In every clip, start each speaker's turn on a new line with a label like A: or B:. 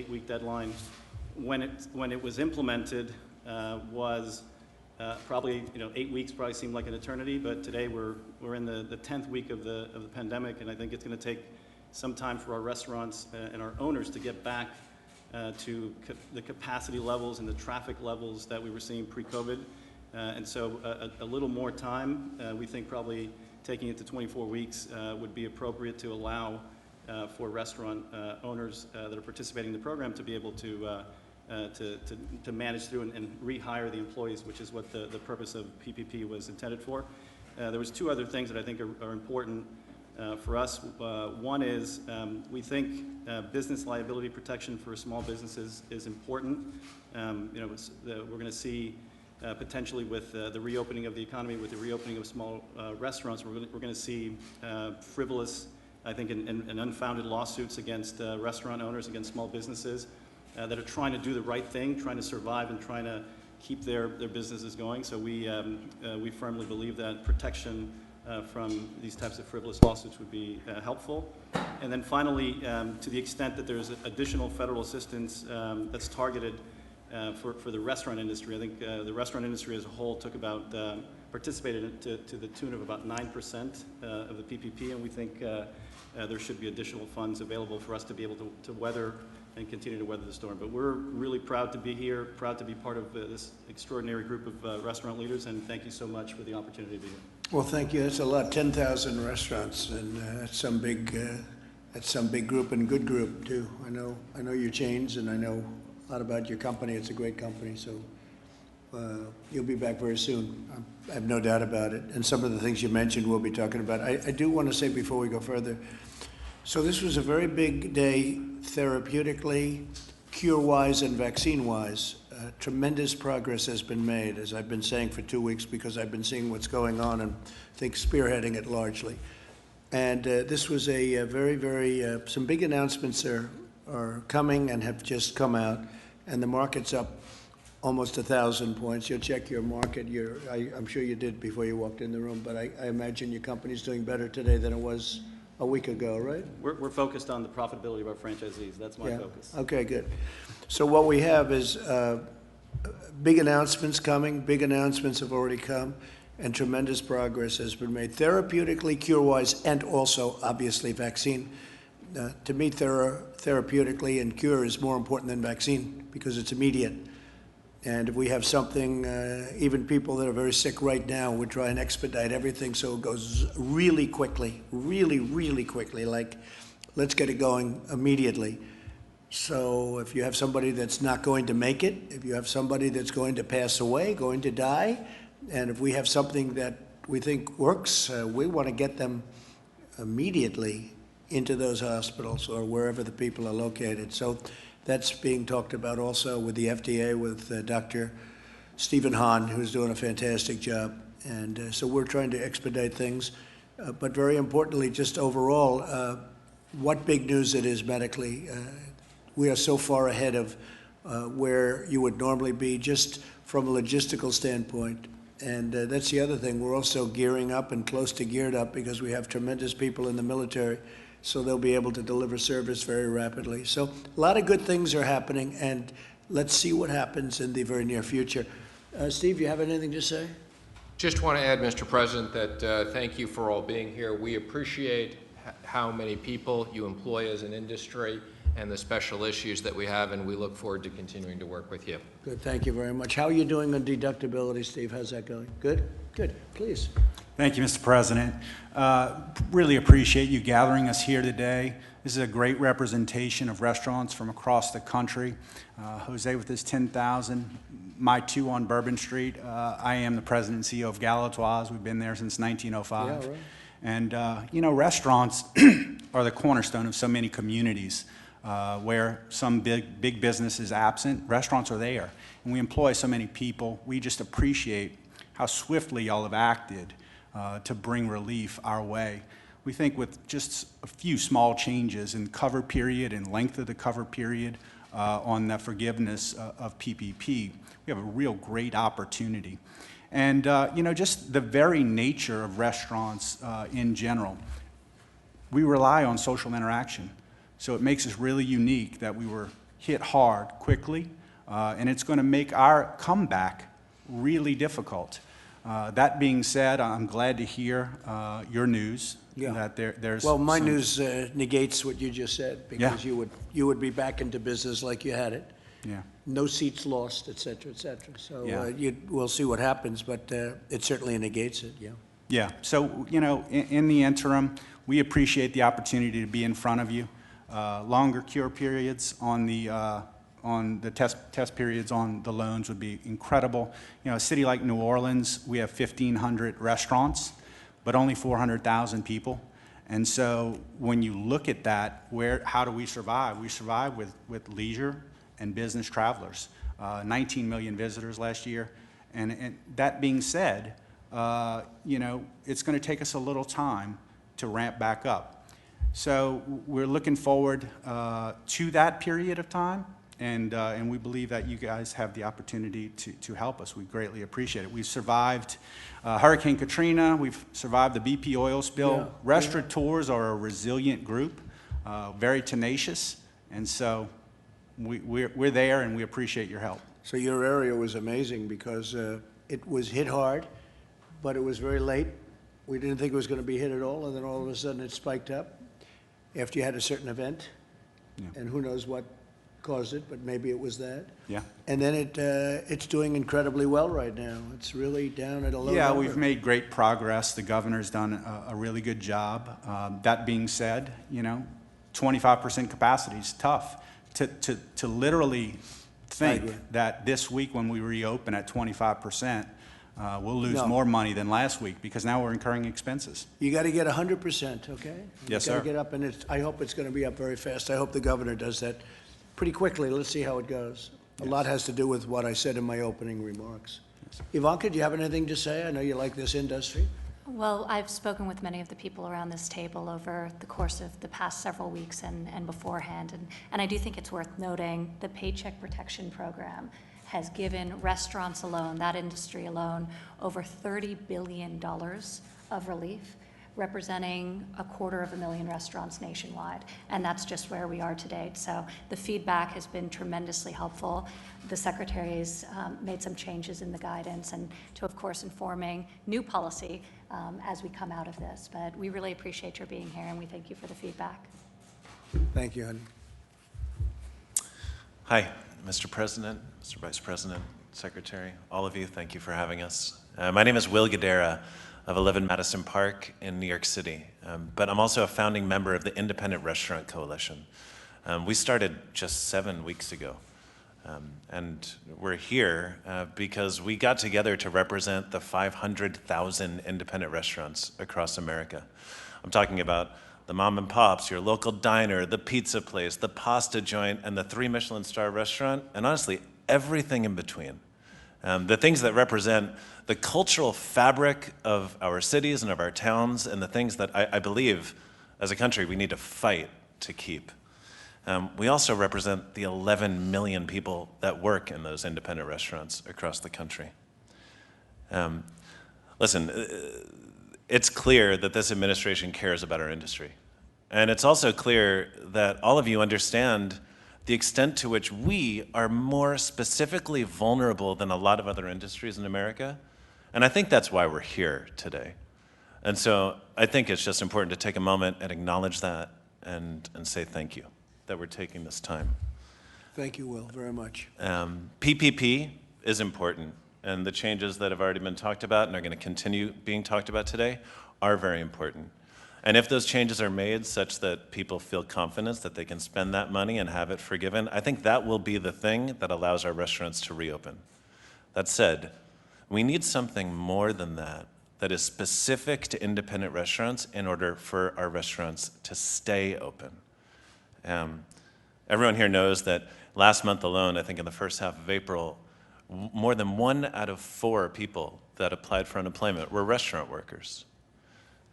A: 8-week deadline. When it was implemented was probably, 8 weeks probably seemed like an eternity, but today we're in the 10th week of the pandemic, and I think it's going to take some time for our restaurants and our owners to get back to the capacity levels and the traffic levels that we were seeing pre-COVID. And so a little more time, we think probably taking it to 24 weeks would be appropriate to allow for restaurant owners that are participating in the program to be able to manage through and rehire the employees, which is what the purpose of PPP was intended for. There was two other things that I think are important for us. One is we think business liability protection for small businesses is important. We're going to see potentially with the reopening of the economy, with the reopening of small restaurants, we're going to see frivolous, I think, and unfounded lawsuits against restaurant owners, against small businesses that are trying to do the right thing, trying to survive and trying to keep their businesses going. So we firmly believe that protection from these types of frivolous lawsuits would be helpful. And then finally, to the extent that there's additional federal assistance that's targeted for the restaurant industry, I think the restaurant industry as a whole participated to the tune of about 9% of the PPP, and we think there should be additional funds available for us to be able to weather and continue to weather the storm. But we're really proud to be here, proud to be part of this extraordinary group of restaurant leaders, and thank you so much for the opportunity to be here.
B: Well, thank you. That's a lot, 10,000 restaurants, and that's some big group and good group too. I know your chains, and I know a lot about your company. It's a great company, so you'll be back very soon. I have no doubt about it. And some of the things you mentioned we'll be talking about. I do want to say before we go further, so this was a very big day therapeutically, cure-wise, and vaccine-wise. Tremendous progress has been made, as I've been saying for 2 weeks, because I've been seeing what's going on and I think spearheading it largely. And this was a very, some big announcements are coming and have just come out, and the market's up almost 1,000 points. You'll check your market. I'm sure you did before you walked in the room, but I imagine your company's doing better today than it was a week ago, right?
A: We're focused on the profitability of our franchisees. That's my focus.
B: Okay, good. So what we have is big announcements coming. Big announcements have already come, and tremendous progress has been made therapeutically, cure-wise, and also, obviously, vaccine. To me, therapeutically and cure is more important than vaccine because it's immediate. And if we have something, even people that are very sick right now, we try and expedite everything so it goes really quickly, really quickly, like let's get it going immediately. So if you have somebody that's not going to make it, if you have somebody that's going to pass away, going to die, and if we have something that we think works, we want to get them immediately into those hospitals or wherever the people are located. So that's being talked about also with the FDA, with Dr. Stephen Hahn, who's doing a fantastic job. And so we're trying to expedite things. But very importantly, just overall, what big news it is medically. We are so far ahead of where you would normally be just from a logistical standpoint. And that's the other thing. We're also gearing up and close to geared up because we have tremendous people in the military, so they'll be able to deliver service very rapidly. So a lot of good things are happening, and let's see what happens in the very near future. Steve, you have anything to say?
C: Just want to add, Mr. President, that thank you for all being here. We appreciate how many people you employ as an industry and the special issues that we have, and we look forward to continuing to work with you.
B: Good, thank you very much. How are you doing on deductibility, Steve? How's that going? Good? Good, please.
D: Thank you, Mr. President. Really appreciate you gathering us here today. This is a great representation of restaurants from across the country. Jose with his 10,000, my 2 on Bourbon Street. I am the president and CEO of Galatoire's. We've been there since 1905. Yeah, right. And restaurants are the cornerstone of so many communities where some big business is absent. Restaurants are there, and we employ so many people. We just appreciate how swiftly y'all have acted to bring relief our way. We think with just a few small changes in cover period and length of the cover period on the forgiveness of PPP, we have a real great opportunity. And just the very nature of restaurants in general, we rely on social interaction. So it makes us really unique that we were hit hard quickly, and it's going to make our comeback really difficult. That being said, I'm glad to hear your news,
B: Yeah.
D: that there's
B: Well, my
D: some-
B: news negates what you just said, because
D: Yeah.
B: you would be back into business like you had it.
D: Yeah.
B: No seats lost, et cetera, et cetera. So
D: Yeah.
B: we'll see what happens, but it certainly negates it, yeah.
D: Yeah, so, you know, in the interim, we appreciate the opportunity to be in front of you. Longer cure periods on the test periods on the loans would be incredible. You know, a city like New Orleans, we have 1,500 restaurants, but only 400,000 people. And so when you look at that, how do we survive? We survive with leisure and business travelers. 19 million visitors last year. And that being said, you know, it's going to take us a little time to ramp back up. So we're looking forward to that period of time, and we believe that you guys have the opportunity to help us. We greatly appreciate it. We've survived Hurricane Katrina. We've survived the BP oil spill.
B: Yeah.
D: Restaurateurs are a resilient group, very tenacious, and so we're there, and we appreciate your help.
B: So your area was amazing, because it was hit hard, but it was very late. We didn't think it was going to be hit at all, and then all of a sudden it spiked up after you had a certain event.
D: Yeah.
B: And who knows what caused it, but maybe it was that.
D: Yeah.
B: And then it's doing incredibly well right now. It's really down at a low
D: Yeah,
B: number.
D: we've made great progress. The governor's done a really good job. That being said, you know, 25% capacity is tough. To literally think
B: agree.
D: that this week when we reopen at 25%, we'll lose
B: No.
D: more money than last week, because now we're incurring expenses.
B: You got to get 100%, okay?
D: Yes,
B: You got
D: sir.
B: to get up, and I hope it's going to be up very fast. I hope the governor does that pretty quickly. Let's see how it goes. A lot has to do with what I said in my opening remarks. Ivanka, do you have anything to say? I know you like this industry.
E: Well, I've spoken with many of the people around this table over the course of the past several weeks and beforehand, and I do think it's worth noting the Paycheck Protection Program has given restaurants alone, that industry alone, over $30 billion of relief, representing 250,000 restaurants nationwide, and that's just where we are today. So the feedback has been tremendously helpful. The Secretary's made some changes in the guidance, and to, of course, informing new policy as we come out of this. But we really appreciate your being here, and we thank you for the feedback.
B: Thank you, honey.
F: Hi, Mr. President, Mr. Vice President, Secretary, all of you, thank you for having us. My name is Will Guidera of 11 Madison Park in New York City, but I'm also a founding member of the Independent Restaurant Coalition. We started just 7 weeks ago, and we're here because we got together to represent the 500,000 independent restaurants across America. I'm talking about the mom and pops, your local diner, the pizza place, the pasta joint, and the 3 Michelin star restaurant, and honestly, everything in between. The things that represent the cultural fabric of our cities and of our towns, and the things that I believe, as a country, we need to fight to keep. We also represent the 11 million people that work in those independent restaurants across the country. Listen, it's clear that this administration cares about our industry. And it's also clear that all of you understand the extent to which we are more specifically vulnerable than a lot of other industries in America. And I think that's why we're here today. And so I think it's just important to take a moment and acknowledge that and say thank you that we're taking this time.
B: Thank you, Will, very much.
F: PPP is important, and the changes that have already been talked about and are going to continue being talked about today are very important. And if those changes are made such that people feel confidence that they can spend that money and have it forgiven, I think that will be the thing that allows our restaurants to reopen. That said, we need something more than that that is specific to independent restaurants in order for our restaurants to stay open. Everyone here knows that last month alone, I think in the first half of April, more than 1 out of 4 people that applied for unemployment were restaurant workers.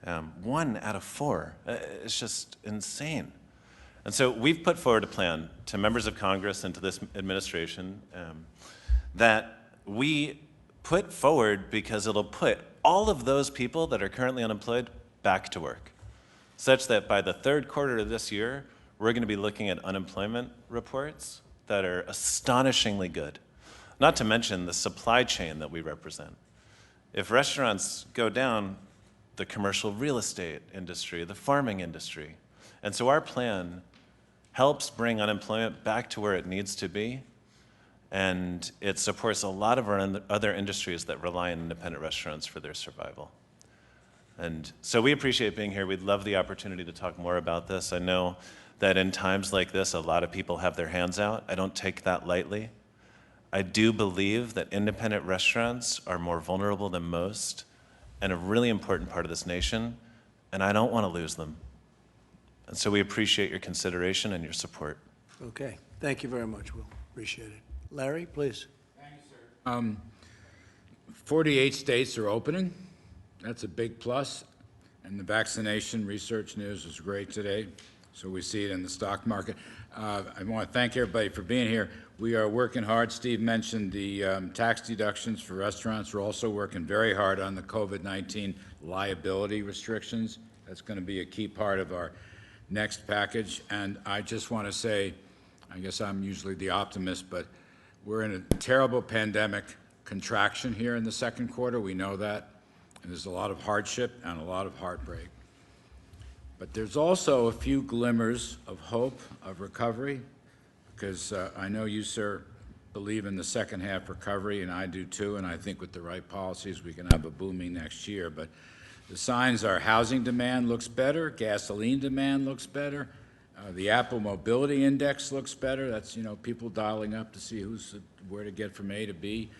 F: 1 out of 4. It's just insane. And so we've put forward a plan to members of Congress and to this administration that we put forward because it'll put all of those people that are currently unemployed back to work, such that by the 3rd quarter of this year, we're going to be looking at unemployment reports that are astonishingly good, not to mention the supply chain that we represent. If restaurants go down, the commercial real estate industry, the farming industry. And so our plan helps bring unemployment back to where it needs to be, and it supports a lot of our other industries that rely on independent restaurants for their survival. And so we appreciate being here. We'd love the opportunity to talk more about this. I know that in times like this, a lot of people have their hands out. I don't take that lightly. I do believe that independent restaurants are more vulnerable than most and a really important part of this nation, and I don't want to lose them. And so we appreciate your consideration and your support.
B: Okay, thank you very much, Will. Appreciate it. Larry, please.
G: 48 states are opening. That's a big plus. And the vaccination research news was great today. So we see it in the stock market. I want to thank everybody for being here. We are working hard. Steve mentioned the tax deductions for restaurants. We're also working very hard on the COVID-19 liability restrictions. That's going to be a key part of our next package. And I just want to say, I guess I'm usually the optimist, but we're in a terrible pandemic contraction here in the second quarter. We know that. And there's a lot of hardship and a lot of heartbreak. But there's also a few glimmers of hope, of recovery, because I know you, sir, believe in the second half recovery, and I do too, and I think with the right policies we can have a booming next year. But the signs are housing demand looks better, gasoline demand looks better, the Apple Mobility Index looks better. That's, you know, people dialing up to see where to get from A to B.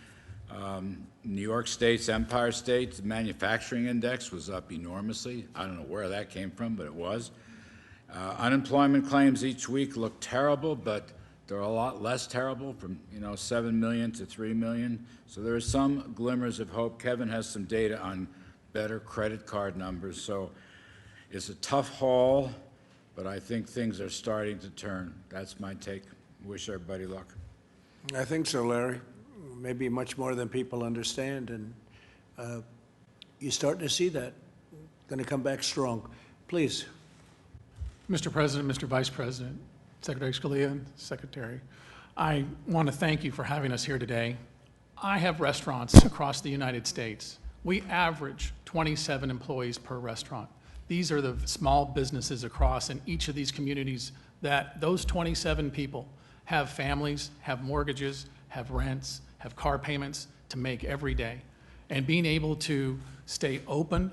G: New York State's Empire State, the manufacturing index was up enormously. I don't know where that came from, but it was. Unemployment claims each week look terrible, but they're a lot less terrible, from 7 million to 3 million. So there are some glimmers of hope. Kevin has some data on better credit card numbers. So it's a tough haul, but I think things are starting to turn. That's my take. Wish everybody luck.
B: I think so, Larry. Maybe much more than people understand, and you're starting to see that. Going to come back strong. Please.
H: Mr. President, Mr. Vice President, Secretary Scalia, Secretary, I want to thank you for having us here today. I have restaurants across the United States. We average 27 employees per restaurant. These are the small businesses across in each of these communities that those 27 people have families, have mortgages, have rents, have car payments to make every day. And being able to stay open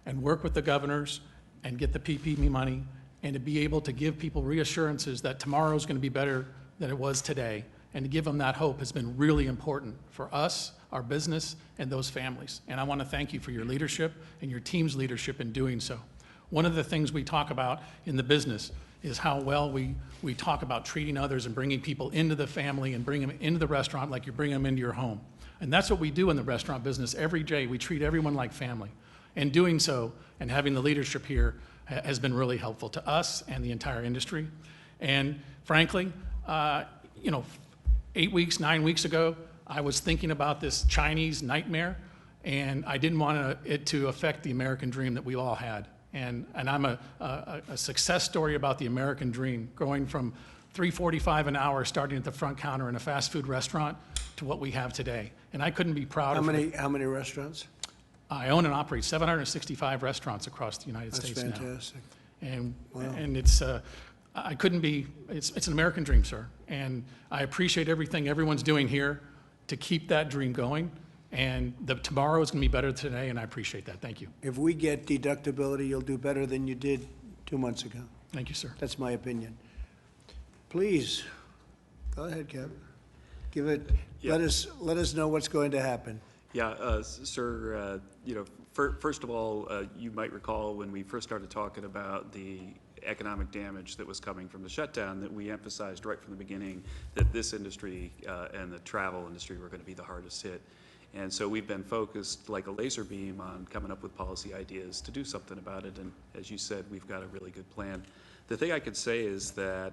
H: and work with the governors and get the PPP money and to be able to give people reassurances that tomorrow is going to be better than it was today, and to give them that hope has been really important for us, our business, and those families. And I want to thank you for your leadership and your team's leadership in doing so. One of the things we talk about in the business is how well we talk about treating others and bringing people into the family and bring them into the restaurant like you bring them into your home. And that's what we do in the restaurant business every day. We treat everyone like family. And doing so and having the leadership here has been really helpful to us and the entire industry. And frankly, 8 weeks, 9 weeks ago, I was thinking about this Chinese nightmare, and I didn't want it to affect the American dream that we all had. And I'm a success story about the American dream, going from $3.45 an hour starting at the front counter in a fast food restaurant to what we have today. And I couldn't be prouder.
B: How many restaurants?
H: I own and operate 765 restaurants across the United States now.
B: That's fantastic.
H: And,
B: Wow.
H: and it's, I couldn't be, it's an American dream, sir. And I appreciate everything everyone's doing here to keep that dream going. And tomorrow is going to be better than today, and I appreciate that. Thank you.
B: If we get deductibility, you'll do better than you did 2 months ago.
H: Thank you, sir.
B: That's my opinion. Please, go ahead, Kevin. Give it,
I: Yeah.
B: let us know what's going to happen.
I: Yeah, sir, first of all, you might recall when we first started talking about the economic damage that was coming from the shutdown, that we emphasized right from the beginning that this industry and the travel industry were going to be the hardest hit. And so we've been focused like a laser beam on coming up with policy ideas to do something about it. And as you said, we've got a really good plan. The thing I could say is that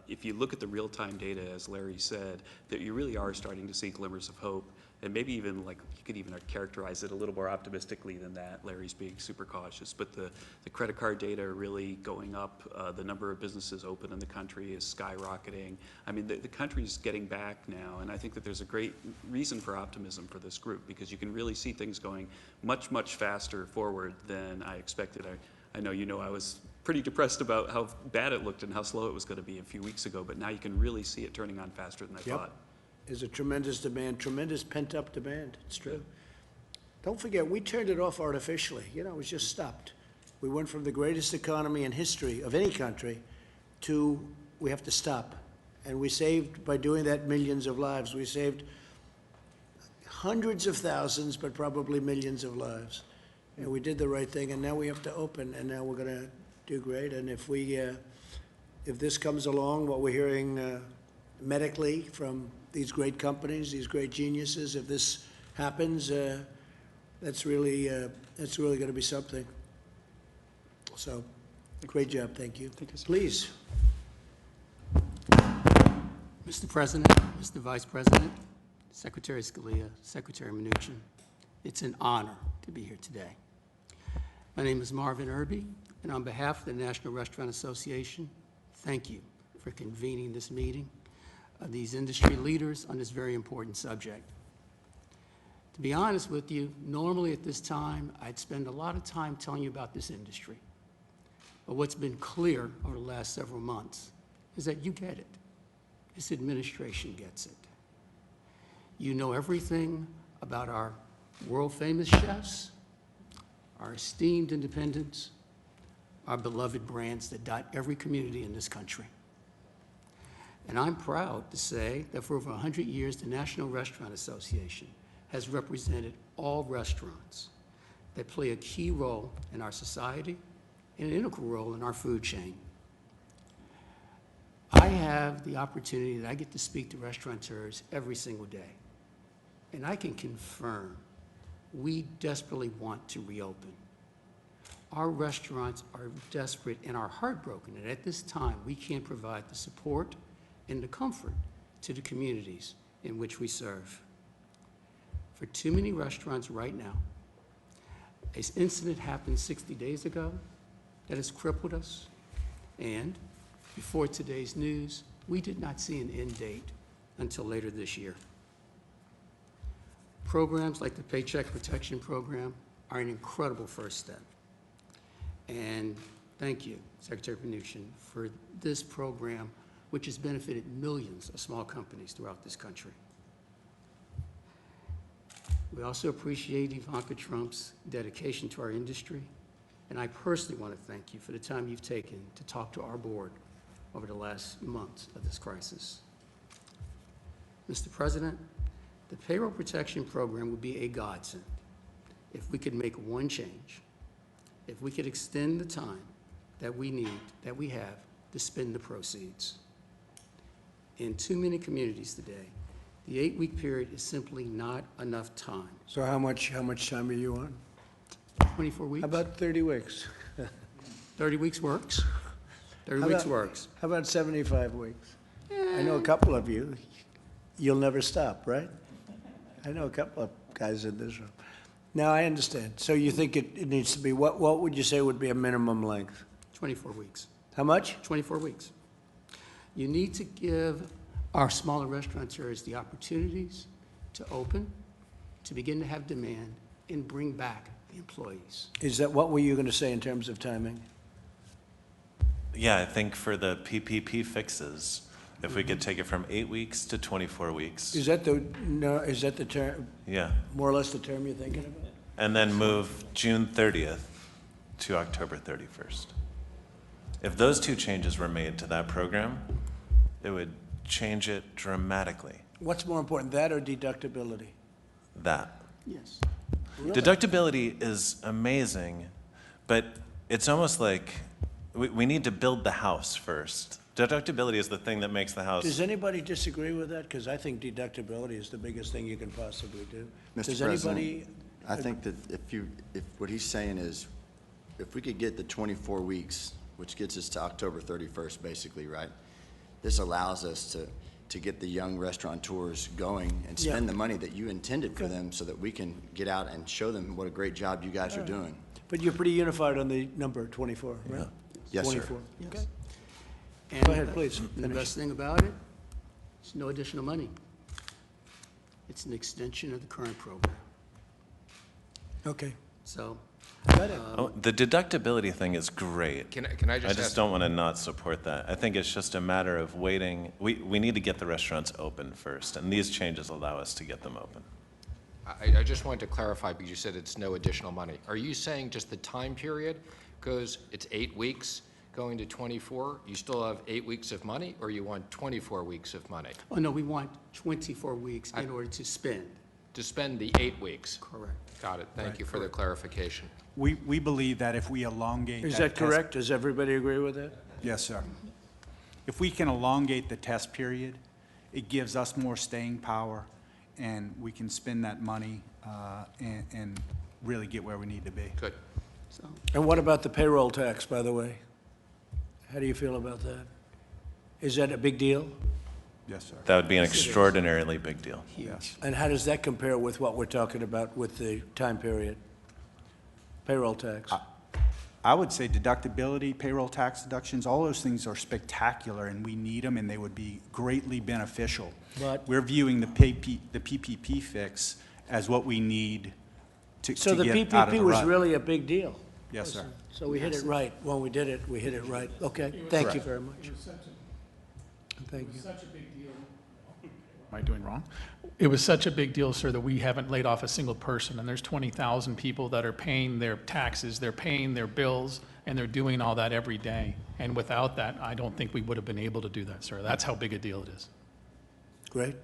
I: if you look at the real-time data, as Larry said, that you really are starting to see glimmers of hope. and maybe even like, you could even characterize it a little more optimistically than that. Larry's being super cautious, but the credit card data are really going up. The number of businesses open in the country is skyrocketing. I mean, the country's getting back now, and I think that there's a great reason for optimism for this group, because you can really see things going much, much faster forward than I expected. I know I was pretty depressed about how bad it looked and how slow it was going to be a few weeks ago, but now you can really see it turning on faster than I thought.
B: There's a tremendous demand, tremendous pent-up demand. It's true. Don't forget, we turned it off artificially. You know, it was just stopped. We went from the greatest economy in history of any country to we have to stop. And we saved, by doing that, millions of lives. We saved hundreds of thousands, but probably millions of lives. And we did the right thing, and now we have to open, and now we're going to do great. And if this comes along, what we're hearing medically from these great companies, these great geniuses, if this happens, that's really going to be something. So, great job, thank you.
A: Thank you, sir.
B: Please.
J: Mr. President, Mr. Vice President, Secretary Scalia, Secretary Mnuchin, it's an honor to be here today. My name is Marvin Irby, and on behalf of the National Restaurant Association, thank you for convening this meeting of these industry leaders on this very important subject. To be honest with you, normally at this time, I'd spend a lot of time telling you about this industry. But what's been clear over the last several months is that you get it. This administration gets it. You know everything about our world-famous chefs, our esteemed independents, our beloved brands that dot every community in this country. And I'm proud to say that for over 100 years, the National Restaurant Association has represented all restaurants that play a key role in our society and an integral role in our food chain. I have the opportunity that I get to speak to restaurateurs every single day, and I can confirm we desperately want to reopen. Our restaurants are desperate and are heartbroken, and at this time, we can't provide the support and the comfort to the communities in which we serve. For too many restaurants right now, an incident happened 60 days ago that has crippled us, and before today's news, we did not see an end date until later this year. Programs like the Paycheck Protection Program are an incredible first step. And thank you, Secretary Mnuchin, for this program, which has benefited millions of small companies throughout this country. We also appreciate Ivanka Trump's dedication to our industry, and I personally want to thank you for the time you've taken to talk to our board over the last months of this crisis. Mr. President, the Payroll Protection Program would be a godsend if we could make one change, if we could extend the time that we have to spend the proceeds. In too many communities today, the 8-week period is simply not enough time.
B: So how much time are you on?
J: 24 weeks?
B: How about 30 weeks?
J: 30 weeks works. 30
B: How
J: weeks
B: about-
J: works.
B: How about 75 weeks? I know a couple of you, you'll never stop, right? I know a couple of guys in this room. Now, I understand. So you think it needs to be, what would you say would be a minimum length?
J: 24 weeks.
B: How much?
J: 24 weeks. You need to give our smaller restaurateurs the opportunities to open, to begin to have demand, and bring back the employees.
B: Is that, what were you going to say in terms of timing?
F: Yeah, I think for the PPP fixes, if we could take it from 8 weeks to 24 weeks.
B: Is that the term,
F: Yeah,
B: more or less the term you're thinking about?
F: and then move June 30th to October 31st. If those two changes were made to that program, it would change it dramatically.
B: What's more important, that or deductibility?
F: That.
J: Yes.
F: Deductibility is amazing, but it's almost like we need to build the house first. Deductibility is the thing that makes the house.
B: Does anybody disagree with that? Because I think deductibility is the biggest thing you can possibly do.
K: Mr.
B: Does
K: President,
B: anybody?
K: I think that if what he's saying is, if we could get the 24 weeks, which gets us to October 31st, basically, right? This allows us to to get the young restaurateurs going and spend the money that you intended for them so that we can get out and show them what a great job you guys are doing.
B: But you're pretty unified on the number 24, right?
K: Yes, sir.
B: 24. Okay.
J: And
B: Go ahead, please.
J: The
B: Finish.
J: best thing about it, it's no additional money. It's an extension of the current program.
B: Okay.
J: So,
F: Oh, the deductibility thing is great.
C: Can I just
F: I just
C: ask-
F: don't want to not support that. I think it's just a matter of waiting. We need to get the restaurants open first, and these changes allow us to get them open.
C: I just wanted to clarify, because you said it's no additional money. Are you saying just the time period goes, it's 8 weeks going to 24? You still have 8 weeks of money, or you want 24 weeks of money?
J: oh no, we want 24 weeks in order to spend.
C: To spend the 8 weeks?
J: Correct.
C: Got it. Thank you for the clarification.
D: We believe that if we elongate
B: Is that
D: that test-
B: correct? Does everybody agree with that?
D: Yes, sir. If we can elongate the test period, it gives us more staying power, and we can spend that money and really get where we need to be.
C: Good.
J: So,
B: And what about the payroll tax, by the way? How do you feel about that? Is that a big deal?
D: Yes, sir.
F: That would be an extraordinarily big deal.
D: Yes.
B: And how does that compare with what we're talking about with the time period? Payroll tax?
D: I would say deductibility, payroll tax deductions, all those things are spectacular, and we need them, and they would be greatly beneficial.
B: But-
D: We're viewing the PPP fix as what we need to
B: So the
D: get out of
B: PPP
D: the
B: was
D: rut.
B: really a big deal.
D: Yes, sir.
B: So we hit it right. When we did it, we hit it right. Okay, thank you
D: Correct.
B: very much. Thank you.
H: Such a big deal. Am I doing wrong? It was such a big deal, sir, that we haven't laid off a single person, and there's 20,000 people that are paying their taxes, they're paying their bills, and they're doing all that every day. And without that, I don't think we would have been able to do that, sir. That's how big a deal it is.
B: Great.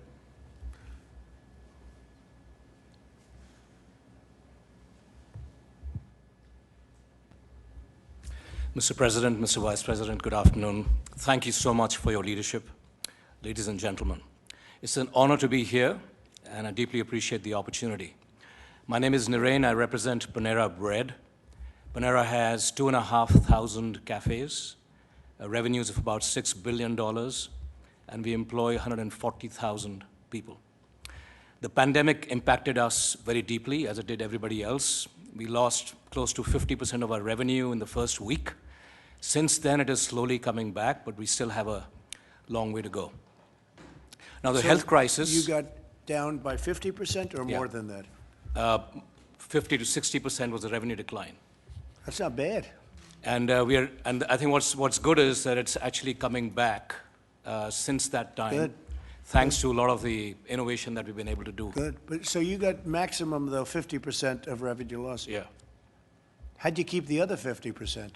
L: Mr. President, Mr. Vice President, good afternoon. Thank you so much for your leadership, ladies and gentlemen. It's an honor to be here, and I deeply appreciate the opportunity. My name is Nirain. I represent Panera Bread. Panera has 2,500 cafes, revenues of about $6 billion, and we employ 140,000 people. The pandemic impacted us very deeply, as it did everybody else. We lost close to 50% of our revenue in the first week. Since then, it is slowly coming back, but we still have a long way to go. Now, the
B: So
L: health crisis...
B: You got down by 50% or
L: Yeah.
B: more than that?
L: 50 to 60% was the revenue decline.
B: That's not bad.
L: And and I think what's good is that it's actually coming back since that time.
B: Good.
L: Thanks to a lot of the innovation that we've been able to do.
B: Good. But, so you got maximum, though, 50% of revenue loss.
L: Yeah.
B: How'd you keep the other 50%?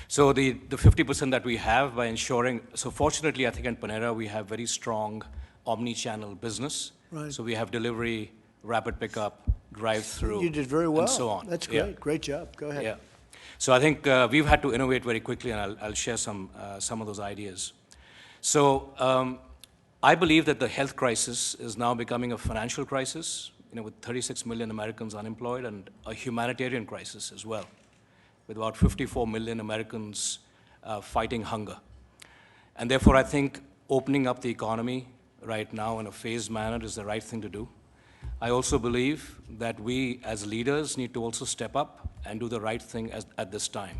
L: So the 50% that we have by ensuring, so fortunately, I think in Panera, we have very strong omni-channel business.
B: Right.
L: So we have delivery, rapid pickup, drive-through.
B: You did very well.
L: And so on.
B: That's
L: Yeah.
B: great. Great job. Go ahead.
L: Yeah. So I think we've had to innovate very quickly, and I'll share some of those ideas. So I believe that the health crisis is now becoming a financial crisis, with 36 million Americans unemployed, and a humanitarian crisis as well, with about 54 million Americans fighting hunger. And therefore, I think opening up the economy right now in a phased manner is the right thing to do. I also believe that we as leaders need to also step up and do the right thing at this time,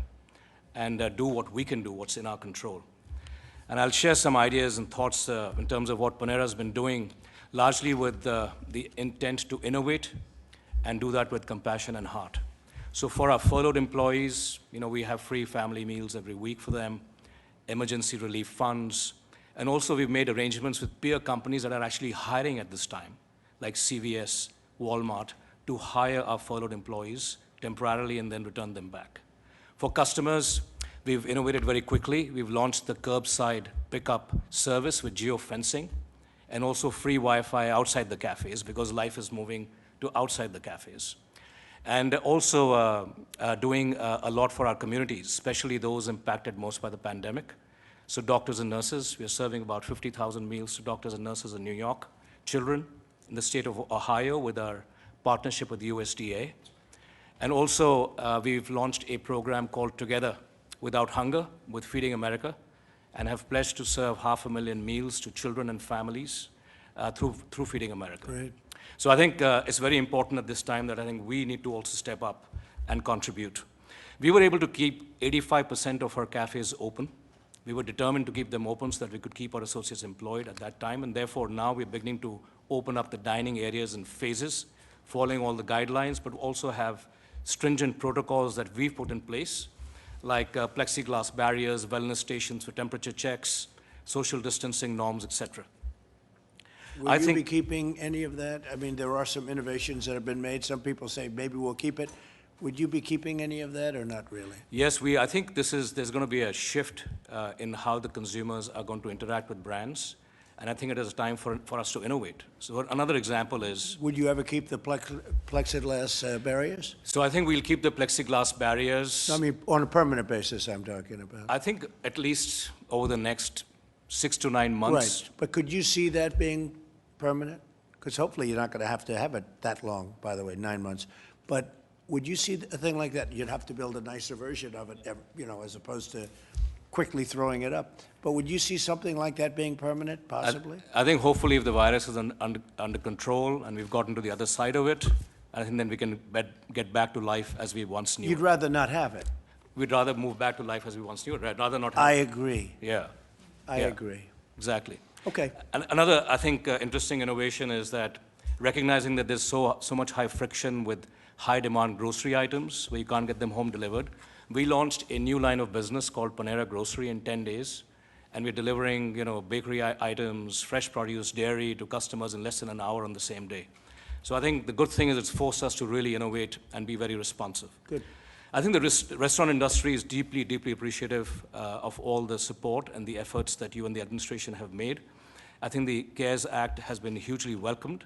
L: and do what we can do, what's in our control. And I'll share some ideas and thoughts in terms of what Panera has been doing, largely with the intent to innovate and do that with compassion and heart. So for our furloughed employees, we have free family meals every week for them, emergency relief funds, and also we've made arrangements with peer companies that are actually hiring at this time, like CVS, Walmart, to hire our furloughed employees temporarily and then return them back. For customers, we've innovated very quickly. We've launched the curbside pickup service with geofencing and also free Wi-Fi outside the cafes, because life is moving to outside the cafes. And also doing a lot for our communities, especially those impacted most by the pandemic. So doctors and nurses, we are serving about 50,000 meals to doctors and nurses in New York, children in the state of Ohio with our partnership with USDA. And also we've launched a program called Together Without Hunger with Feeding America. and have pledged to serve 500,000 meals to children and families through Feeding America.
B: Great.
L: So I think it's very important at this time that I think we need to also step up and contribute. We were able to keep 85% of our cafes open. We were determined to keep them open so that we could keep our associates employed at that time, and therefore now we're beginning to open up the dining areas in phases, following all the guidelines, but also have stringent protocols that we've put in place, like plexiglass barriers, wellness stations for temperature checks, social distancing norms, etc.
B: Will you be keeping any of that? I mean, there are some innovations that have been made. Some people say maybe we'll keep it. Would you be keeping any of that or not really?
L: Yes, I think there's going to be a shift in how the consumers are going to interact with brands, and I think it is time for us to innovate. So another example is...
B: Would you ever keep the plexiglass barriers?
L: So I think we'll keep the plexiglass barriers.
B: I mean, on a permanent basis, I'm talking about.
L: I think at least over the next 6 to 9 months.
B: Right, but could you see that being permanent? Because hopefully you're not going to have it that long, by the way, 9 months. But would you see a thing like that? You'd have to build a nicer version of it, you know, as opposed to quickly throwing it up. But would you see something like that being permanent, possibly?
L: I think hopefully if the virus is under control and we've gotten to the other side of it, I think then we can get back to life as we once knew.
B: You'd rather not have it?
L: We'd rather move back to life as we once knew it, right? Rather not have
B: I agree.
L: Yeah.
B: I agree.
L: Exactly.
B: Okay.
L: And another, I think, interesting innovation is that recognizing that there's so much high friction with high-demand grocery items where you can't get them home delivered, we launched a new line of business called Panera Grocery in 10 days, and we're delivering, you know, bakery items, fresh produce, dairy to customers in less than an hour on the same day. So I think the good thing is it's forced us to really innovate and be very responsive.
B: Good.
L: I think the restaurant industry is deeply, deeply appreciative of all the support and the efforts that you and the administration have made. I think the CARES Act has been hugely welcomed.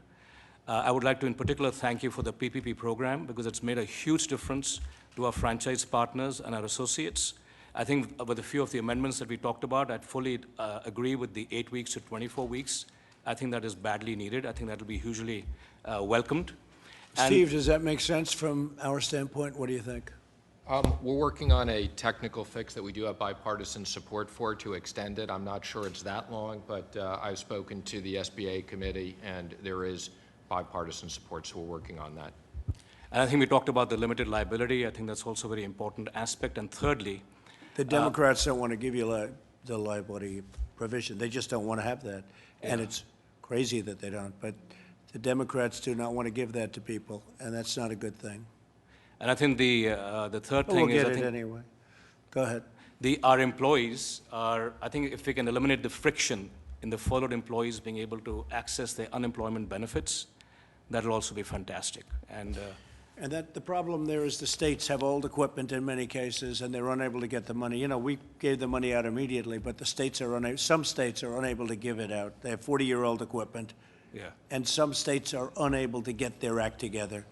L: I would like to, in particular, thank you for the PPP program because it's made a huge difference to our franchise partners and our associates. I think with a few of the amendments that we talked about, I'd fully agree with the 8 weeks to 24 weeks. I think that is badly needed. I think that will be hugely welcomed.
B: Steve, does that make sense from our standpoint? What do you think?
C: We're working on a technical fix that we do have bipartisan support for to extend it. I'm not sure it's that long, but I've spoken to the SBA committee, and there is bipartisan support, so we're working on that.
L: And I think we talked about the limited liability. I think that's also a very important aspect. And thirdly,
B: the Democrats don't want to give you the liability provision. They just don't want to have that. Yeah. And it's crazy that they don't. But the Democrats do not want to give that to people, and that's not a good thing.
L: And I think the third thing is...
B: We'll get it anyway. Go ahead.
L: Our employees are, I think if we can eliminate the friction in the furloughed employees being able to access their unemployment benefits, that will also be fantastic. And
B: that the problem there is the states have old equipment in many cases, and they're unable to get the money. You know, we gave the money out immediately, but the states are unable. Some states are unable to give it out. They have 40-year-old equipment, and some states are unable to get their act together.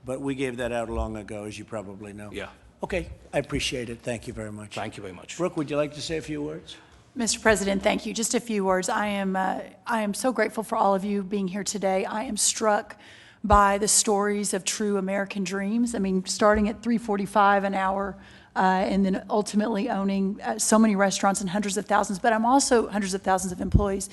B: But we gave that out long ago, as you probably know.
L: Yeah.
B: Okay, I appreciate it. Thank you very much.
L: Thank you very much.
B: Brooke, would you like to say a few words?
M: Mr. President, thank you. Just a few words. I am so grateful for all of you being here today. I am struck by the stories of true American dreams. I mean, starting at $3.45 an hour and then ultimately owning so many restaurants and hundreds of thousands, but I'm also hundreds of thousands of employees.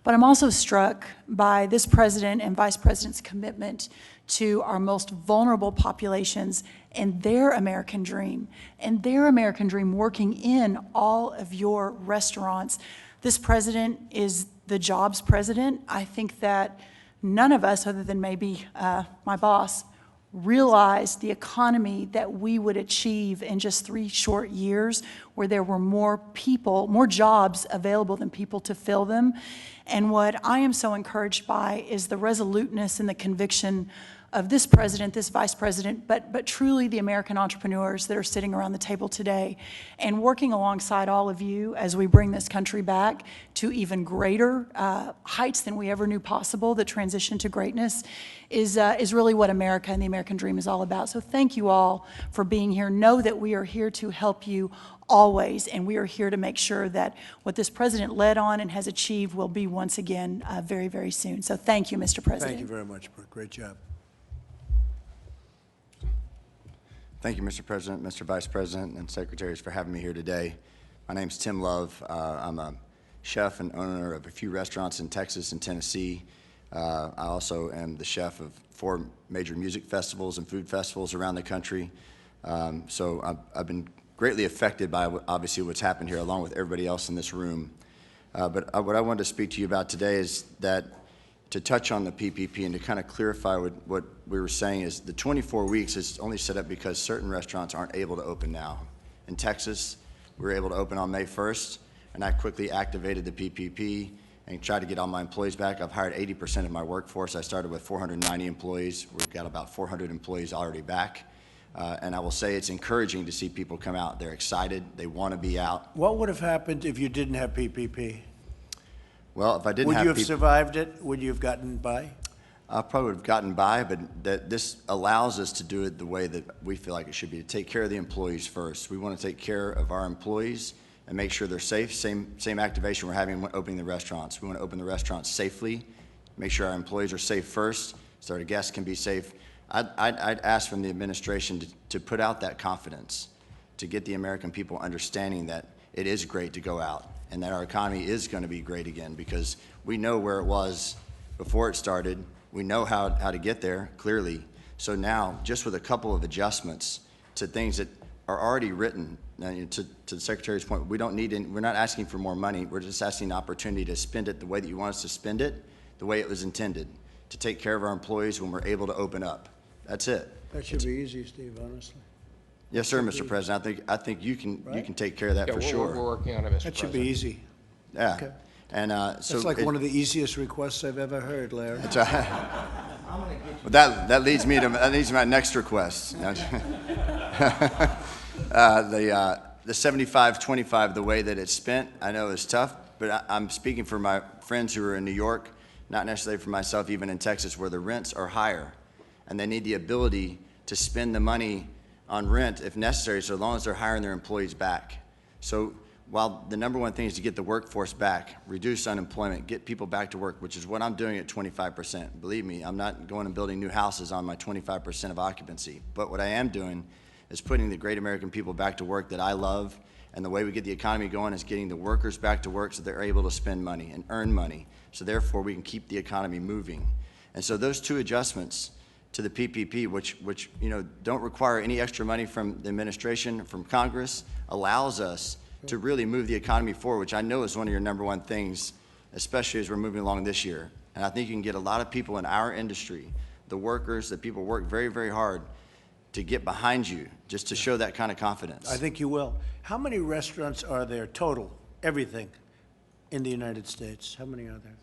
M: But I'm also struck by this president and vice president's commitment to our most vulnerable populations and their American dream, working in all of your restaurants. This president is the jobs president. I think that none of us, other than maybe my boss, realized the economy that we would achieve in just 3 short years, where there were more people, more jobs available than people to fill them. And what I am so encouraged by is the resoluteness and the conviction of this president, this vice president, but truly the American entrepreneurs that are sitting around the table today and working alongside all of you as we bring this country back to even greater heights than we ever knew possible. The transition to greatness is really what America and the American dream is all about. So thank you all for being here. Know that we are here to help you always, and we are here to make sure that what this president led on and has achieved will be once again very, very soon. So thank you, Mr. President.
B: Thank you very much, Brooke. Great job.
K: Thank you, Mr. President, Mr. Vice President, and Secretaries for having me here today. My name's Tim Love. I'm a chef and owner of a few restaurants in Texas and Tennessee. I also am the chef of 4 major music festivals and food festivals around the country. So I've been greatly affected by obviously what's happened here, along with everybody else in this room. But what I wanted to speak to you about today is that to touch on the PPP and to kind of clarify what we were saying is the 24 weeks is only set up because certain restaurants aren't able to open now. In Texas, we were able to open on May 1st, and I quickly activated the PPP and tried to get all my employees back. I've hired 80% of my workforce. I started with 490 employees. We've got about 400 employees already back. And I will say it's encouraging to see people come out. They're excited. They want to be out.
B: What would have happened if you didn't have PPP?
K: Well, if I didn't
B: Would
K: have
B: you have
K: people,
B: survived it? Would you have gotten by?
K: I probably would have gotten by, but this allows us to do it the way that we feel like it should be, to take care of the employees first. We want to take care of our employees and make sure they're safe. Same activation we're having when opening the restaurants. We want to open the restaurants safely, make sure our employees are safe first, so our guests can be safe. I'd ask from the administration to put out that confidence, to get the American people understanding that it is great to go out and that our economy is going to be great again, because we know where it was before it started. We know how to get there, clearly. So now, just with a couple of adjustments to things that are already written, to the Secretary's point, we're not asking for more money. We're just asking the opportunity to spend it the way that you want us to spend it, the way it was intended, to take care of our employees when we're able to open up. That's it.
B: That should be easy, Steve, honestly.
K: Yes, sir, Mr. President. I think you can take care of that for sure.
C: We're working on it, Mr. President.
B: That should be easy.
K: Yeah.
B: Okay.
K: And so
B: That's like one of the easiest requests I've ever heard, Larry.
K: That's right. But that leads me to my next request. The 75-25, the way that it's spent, I know is tough, but I'm speaking for my friends who are in New York, not necessarily for myself, even in Texas, where the rents are higher, and they need the ability to spend the money on rent if necessary, so long as they're hiring their employees back. So while the number one thing is to get the workforce back, reduce unemployment, get people back to work, which is what I'm doing at 25%. Believe me, I'm not going and building new houses on my 25% of occupancy. But what I am doing is putting the great American people back to work that I love, and the way we get the economy going is getting the workers back to work so they're able to spend money and earn money, so therefore we can keep the economy moving. And so those two adjustments to the PPP, which don't require any extra money from the administration, from Congress, allows us to really move the economy forward, which I know is one of your number one things, especially as we're moving along this year. And I think you can get a lot of people in our industry, the workers, the people work very, very hard to get behind you, just to show that kind of confidence.
B: I think you will. How many restaurants are there total, everything, in the United States? How many are there?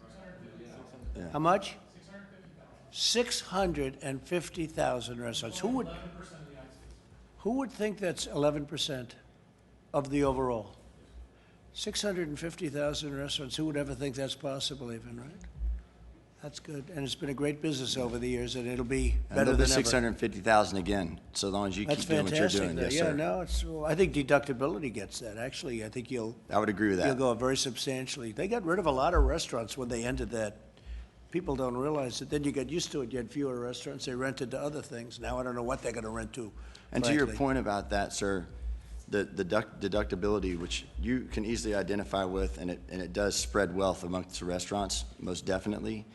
K: Yeah.
B: How much? 650,000 restaurants. Who would think that's 11% of the overall? 650,000 restaurants. Who would ever think that's possible even, right? That's good. And it's been a great business over the years, and it'll be better than ever.
K: 650,000 again, so long as you keep doing what you're doing.
B: That's
K: Yes,
B: fantastic.
K: sir.
B: Yeah, no, I think deductibility gets that. Actually, I think
K: I would agree with that.
B: you'll go very substantially. They got rid of a lot of restaurants when they ended that. People don't realize it. Then you get used to it. You had fewer restaurants. They rented to other things. Now I don't know what they're going to rent to.
K: And to your
B: frankly.
K: point about that, sir, the deductibility, which you can easily identify with, and it does spread wealth amongst the restaurants, most definitely.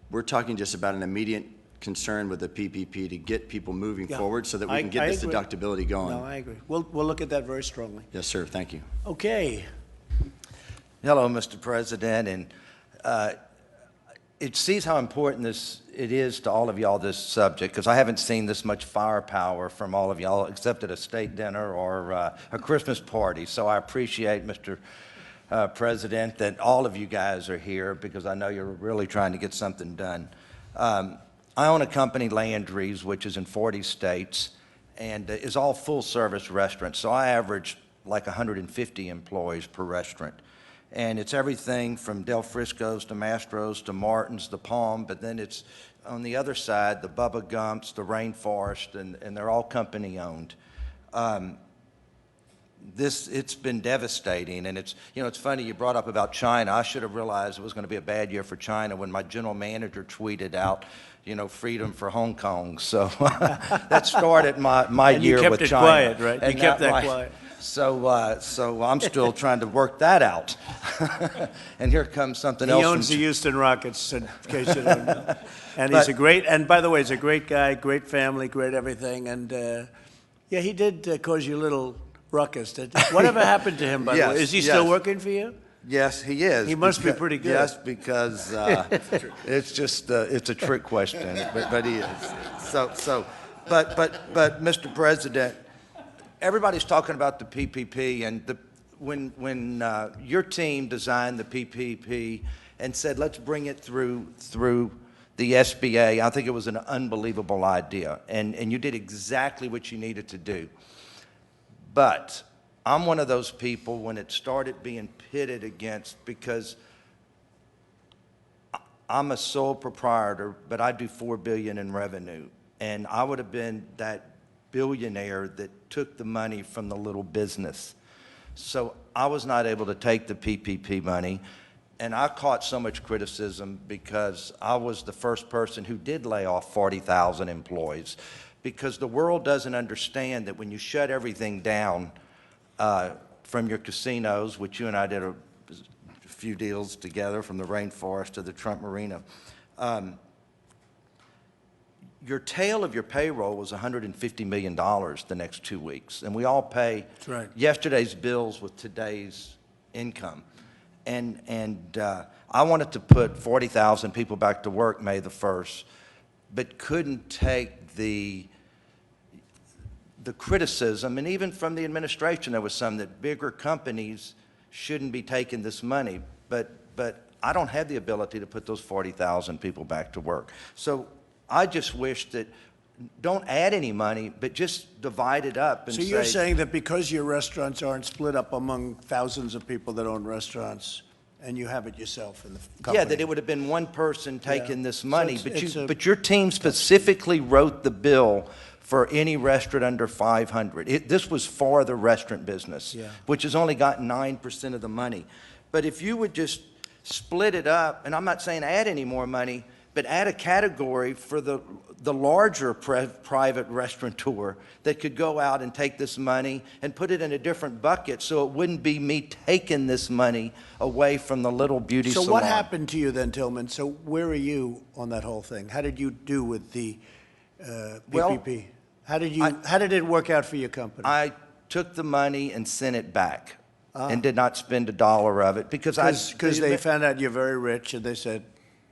K: We're talking just about an immediate concern with the PPP to get people moving
B: Yeah.
K: forward so that we can get
B: I
K: this
B: agree.
K: deductibility going.
B: No, I agree. We'll look at that very strongly.
K: Yes, sir. Thank you.
B: Okay.
N: Hello, Mr. President, and it sees how important it is to all of y'all, this subject, because I haven't seen this much firepower from all of y'all except at a state dinner or a Christmas party. So I appreciate, Mr. President, that all of you guys are here, because I know you're really trying to get something done. I own a company, Landry's, which is in 40 states, and is all full-service restaurants. So I average like 150 employees per restaurant. And it's everything from Del Frisco's to Mastro's to Martin's, the Palm, but then it's on the other side, the Bubba Gump's, the Rainforest, and they're all company-owned. it's been devastating, and it's funny you brought up about China. I should have realized it was going to be a bad year for China when my general manager tweeted out, freedom for Hong Kong. So that started my
B: And
N: year
B: you
N: with
B: kept it
N: China.
B: quiet, right? You
N: And
B: kept that quiet.
N: So I'm still trying to work that out. And here comes something else.
B: He owns the Houston Rockets, in case you don't know. And he's and by the way, he's a great guy, great family, great everything. And yeah, he did cause you a little ruckus. Whatever happened to him, by the way? Is he still working for you?
N: Yes, he is.
B: He must be pretty good.
N: Yes, because it's just it's a trick question, but he is. But Mr. President, everybody's talking about the PPP, and when your team designed the PPP and said let's bring it through the SBA, I think it was an unbelievable idea, and you did exactly what you needed to do. But I'm one of those people when it started being pitted against, because I'm a sole proprietor, but I do $4 billion in revenue, and I would have been that billionaire that took the money from the little business. So I was not able to take the PPP money, and I caught so much criticism because I was the first person who did lay off 40,000 employees, because the world doesn't understand that when you shut everything down from your casinos, which you and I did a few deals together, from the Rainforest to the Trump Marina, your tail of your payroll was $150 million the next 2 weeks. And we all pay yesterday's bills with today's income. And I wanted to put 40,000 people back to work May the 1st, but couldn't take the criticism, and even from the administration there was some, that bigger companies shouldn't be taking this money. But I don't have the ability to put those 40,000 people back to work. So I just wish that don't add any money, but just divide it up and
B: So you're saying that because your restaurants aren't split up among thousands of people that own restaurants, and you have it yourself in the company?
N: Yeah, that it would have been one person taking this money,
B: So
N: but your team specifically wrote the bill for any restaurant under 500. This was for the restaurant business, which has only got 9% of the money. But if you would just split it up, and I'm not saying add any more money, but add a category for the larger private restaurateur that could go out and take this money and put it in a different bucket, so it wouldn't be me taking this money away from the little beauty salon.
B: So what happened to you then, Tillman? So where are you on that whole thing? How did you do with the PPP? How did it work out for your company?
N: I took the money and sent it back and did not spend a dollar of it because
B: they found out you're very rich, and they said,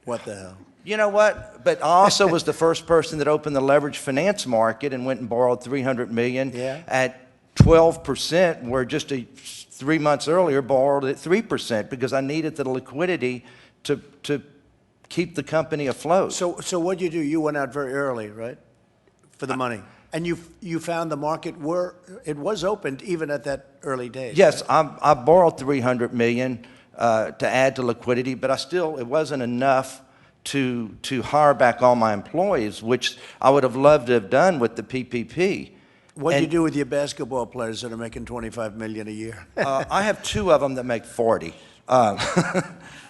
B: what the hell?
N: You know what? But I also was the first person that opened the leveraged finance market and went and borrowed $300 million at 12%, where just 3 months earlier borrowed at 3% because I needed the liquidity to keep the company afloat.
B: So what did you do? You went out very early, right, for the money? And you found the market it was opened even at that early days.
N: Yes,
B: right?
N: I borrowed $300 million to add to liquidity, but it wasn't enough to hire back all my employees, which I would have loved to have done with the PPP.
B: What do you do with your basketball players that are making $25 million a year?
N: I have 2 of them that make 40,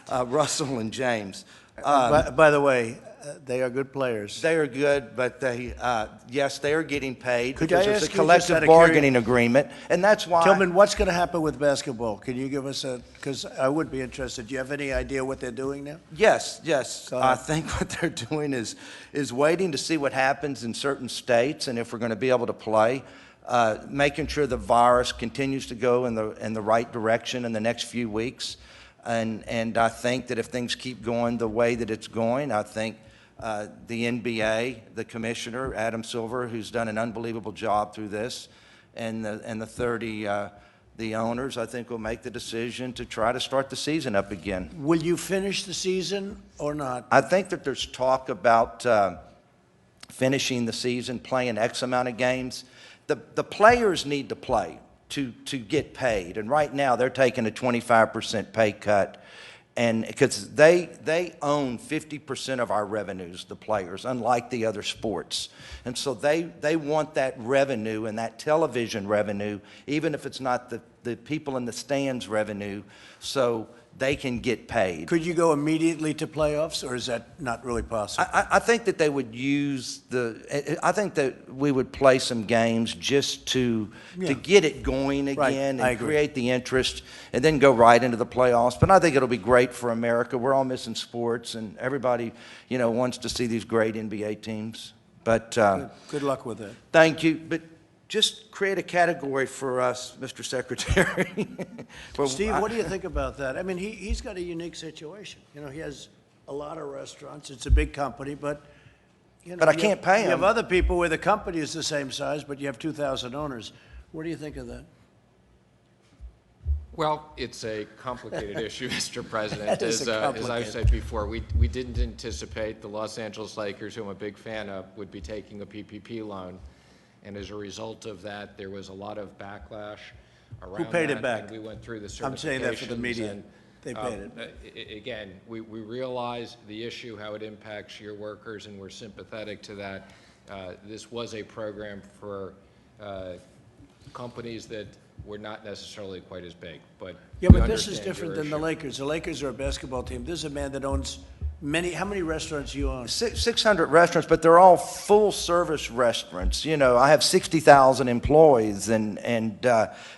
N: Russell and James.
B: By the way, they are good players.
N: They are good, but yes, they are getting paid
B: Could
N: because
B: I
N: there's a
B: ask you, just out
N: collective
B: of
N: bargaining agreement, and that's why.
B: Tillman, what's going to happen with basketball? Can you give us because I would be interested. Do you have any idea what they're doing now?
N: Yes. I think what they're doing is waiting to see what happens in certain states and if we're going to be able to play, making sure the virus continues to go in the right direction in the next few weeks. And I think that if things keep going the way that it's going, I think the NBA, the commissioner, Adam Silver, who's done an unbelievable job through this, and the owners, I think, will make the decision to try to start the season up again.
B: Will you finish the season or not?
N: I think that there's talk about finishing the season, playing X amount of games. The players need to play to get paid, and right now they're taking a 25% pay cut. And because they own 50% of our revenues, the players, unlike the other sports. And so they want that revenue and that television revenue, even if it's not the people in the stands revenue, so they can get paid.
B: Could you go immediately to playoffs, or is that not really possible?
N: I think that they would use I think that we would play some games just to get it going again and create the interest, and then go right into the playoffs. But I think it'll be great for America. We're all missing sports, and everybody, wants to see these great NBA teams. But
B: good luck with that.
N: Thank you. But just create a category for us, Mr. Secretary. Well,
B: Steve, what do you think about that? I mean, he's got a unique situation. He has a lot of restaurants. It's a big company, but
N: but I can't pay him.
B: You have other people where the company is the same size, but you have 2,000 owners. What do you think of that?
C: Well, it's a complicated issue, Mr. President.
B: That is
C: As I've said before, we didn't anticipate the Los Angeles Lakers, who I'm a big fan of, would be taking a PPP loan. And as a result of that, there was a lot of backlash around that.
B: Who paid it back?
C: And we went through the certifications.
B: I'm saying that for the media. They paid it.
C: Again, we realize the issue, how it impacts your workers, and we're sympathetic to that. This was a program for companies that were not necessarily quite as big, but
B: yeah, but this is different than the Lakers. The Lakers are a basketball team. This is a man that owns how many restaurants do you own?
N: 600 restaurants, but they're all full-service restaurants. I have 60,000 employees, and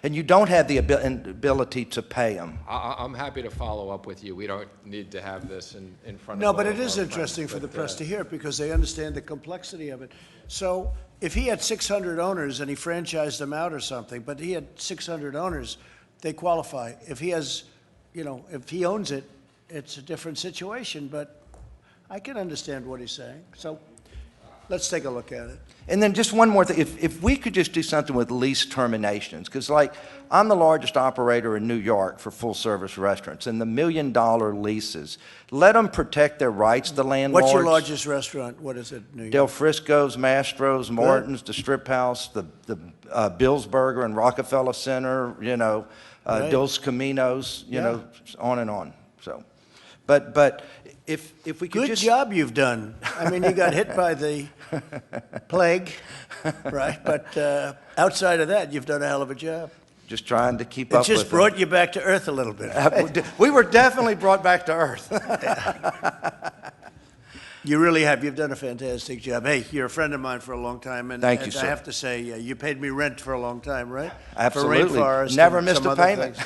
N: you don't have the ability to pay them.
C: I'm happy to follow up with you. We don't need to have this in front of
B: No, but
C: all
B: it
C: of
B: is
C: our
B: interesting
C: friends,
B: for the
C: but,
B: press to hear it because they understand the complexity of it. So if he had 600 owners and he franchised them out or something, but he had 600 owners, they qualify. If he has, if he owns it, it's a different situation, but I can understand what he's saying. So let's take a look at it.
N: And then just one more thing. If we could just do something with lease terminations, because I'm the largest operator in New York for full-service restaurants, and the $1 million leases, let them protect their rights, the landlords.
B: What's your largest restaurant? What is it, New York?
N: Del Frisco's, Mastro's, Martin's, the Strip House, the Bill's Burger and Rockefeller Center, Dos Caminos, on and on. So, but if we could
B: Good job you've done. I mean, you got hit by the plague, right? But outside of that, you've done a hell of a job.
N: Just trying to keep up with
B: it. Just brought you back to earth a little bit.
N: We were definitely brought back to earth.
B: You really have. You've done a fantastic job. Hey, you're a friend of mine for a long time. And
N: thank you, sir.
B: I have to say, you paid me rent for a long time, right?
N: Absolutely.
B: For Rainforest.
N: Never missed a payment.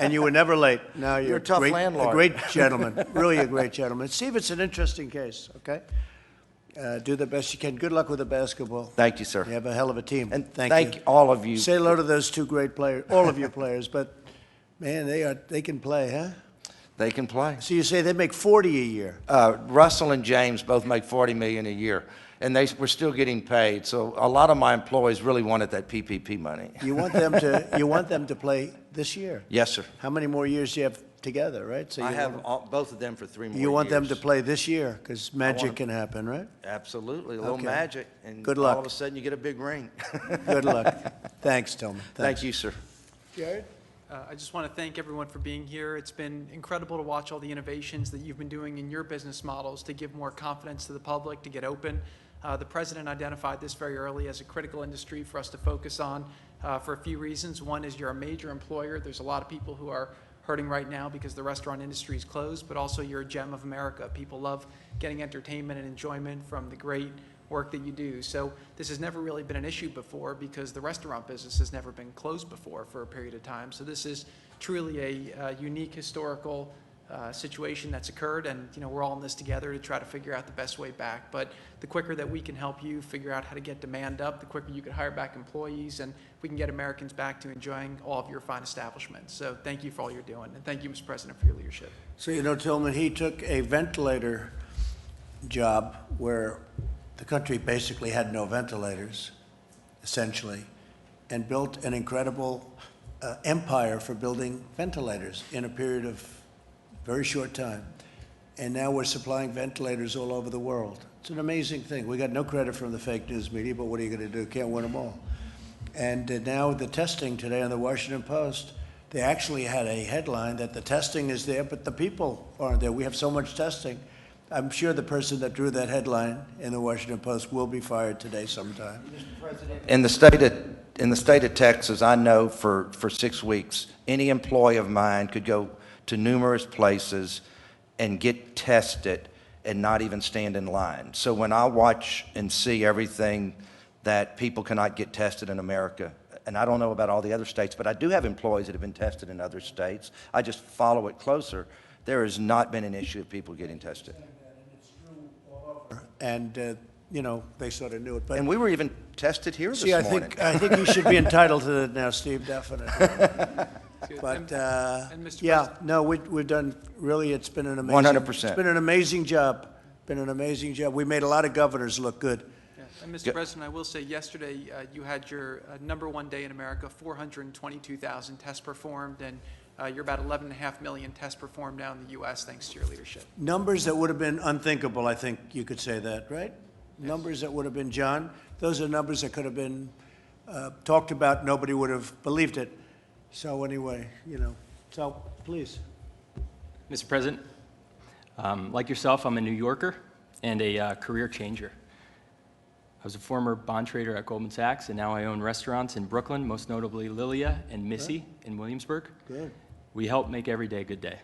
B: And you were never late. Now you're
N: a tough landlord.
B: A great gentleman. Really a great gentleman. Steve, it's an interesting case, okay? Do the best you can. Good luck with the basketball.
N: Thank you, sir.
B: You have a hell of a team.
N: And
B: thank you.
N: all of you.
B: Say hello to those two great players, all of your players. But, man, they can play, huh?
N: They can play.
B: So you say they make 40 a year?
N: Russell and James both make $40 million a year, and we're still getting paid. So a lot of my employees really wanted that PPP money.
B: You want them to play this year?
N: Yes, sir.
B: How many more years do you have together, right? So
N: I have both of them for 3 more years.
B: You want them to play this year because magic can happen, right?
N: Absolutely, a little magic, and
B: good luck.
N: All of a sudden you get a big ring.
B: Good luck. Thanks, Tillman.
N: Thank you, sir.
B: Jared?
O: I just want to thank everyone for being here. It's been incredible to watch all the innovations that you've been doing in your business models to give more confidence to the public, to get open. The President identified this very early as a critical industry for us to focus on for a few reasons. One is you're a major employer. There's a lot of people who are hurting right now because the restaurant industry is closed, but also you're a gem of America. People love getting entertainment and enjoyment from the great work that you do. So this has never really been an issue before because the restaurant business has never been closed before for a period of time. So this is truly a unique historical situation that's occurred, and we're all in this together to try to figure out the best way back. But the quicker that we can help you figure out how to get demand up, the quicker you can hire back employees, and we can get Americans back to enjoying all of your fine establishments. So thank you for all you're doing, and thank you, Mr. President, for your leadership.
B: So Tillman, he took a ventilator job where the country basically had no ventilators, essentially, and built an incredible empire for building ventilators in a period of very short time. And now we're supplying ventilators all over the world. It's an amazing thing. We got no credit from the fake news media, but what are you going to do? Can't win them all. And now the testing today on the Washington Post, they actually had a headline that the testing is there, but the people aren't there. We have so much testing. I'm sure the person that drew that headline in the Washington Post will be fired today sometime.
N: In the state of Texas, I know for 6 weeks, any employee of mine could go to numerous places and get tested and not even stand in line. So when I watch and see everything that people cannot get tested in America, and I don't know about all the other states, but I do have employees that have been tested in other states. I just follow it closer. There has not been an issue of people getting tested.
B: And, you know, they sort of knew it. But
N: And we were even tested here this
B: see,
N: morning.
B: I think you should be entitled to that now, Steve, definitely. But,
O: And Mr.
B: yeah,
O: President-
B: no, we've done, really, it's been an amazing.
N: 100%.
B: It's been an amazing job. Been an amazing job. We made a lot of governors look good.
O: Yeah. And Mr. President, I will say yesterday, you had your #1 day in America, 422,000 tests performed, and you're about 11.5 million tests performed now in the U.S. thanks to your leadership.
B: Numbers that would have been unthinkable, I think you could say that, right? Yes. Numbers that would have been, John, those are numbers that could have been talked about, nobody would have believed it. So anyway, you know, so please.
P: Mr. President, like yourself, I'm a New Yorker and a career changer. I was a former bond trader at Goldman Sachs, and now I own restaurants in Brooklyn, most notably Lilia and Missy in Williamsburg.
B: Good.
P: We help make every day a good day.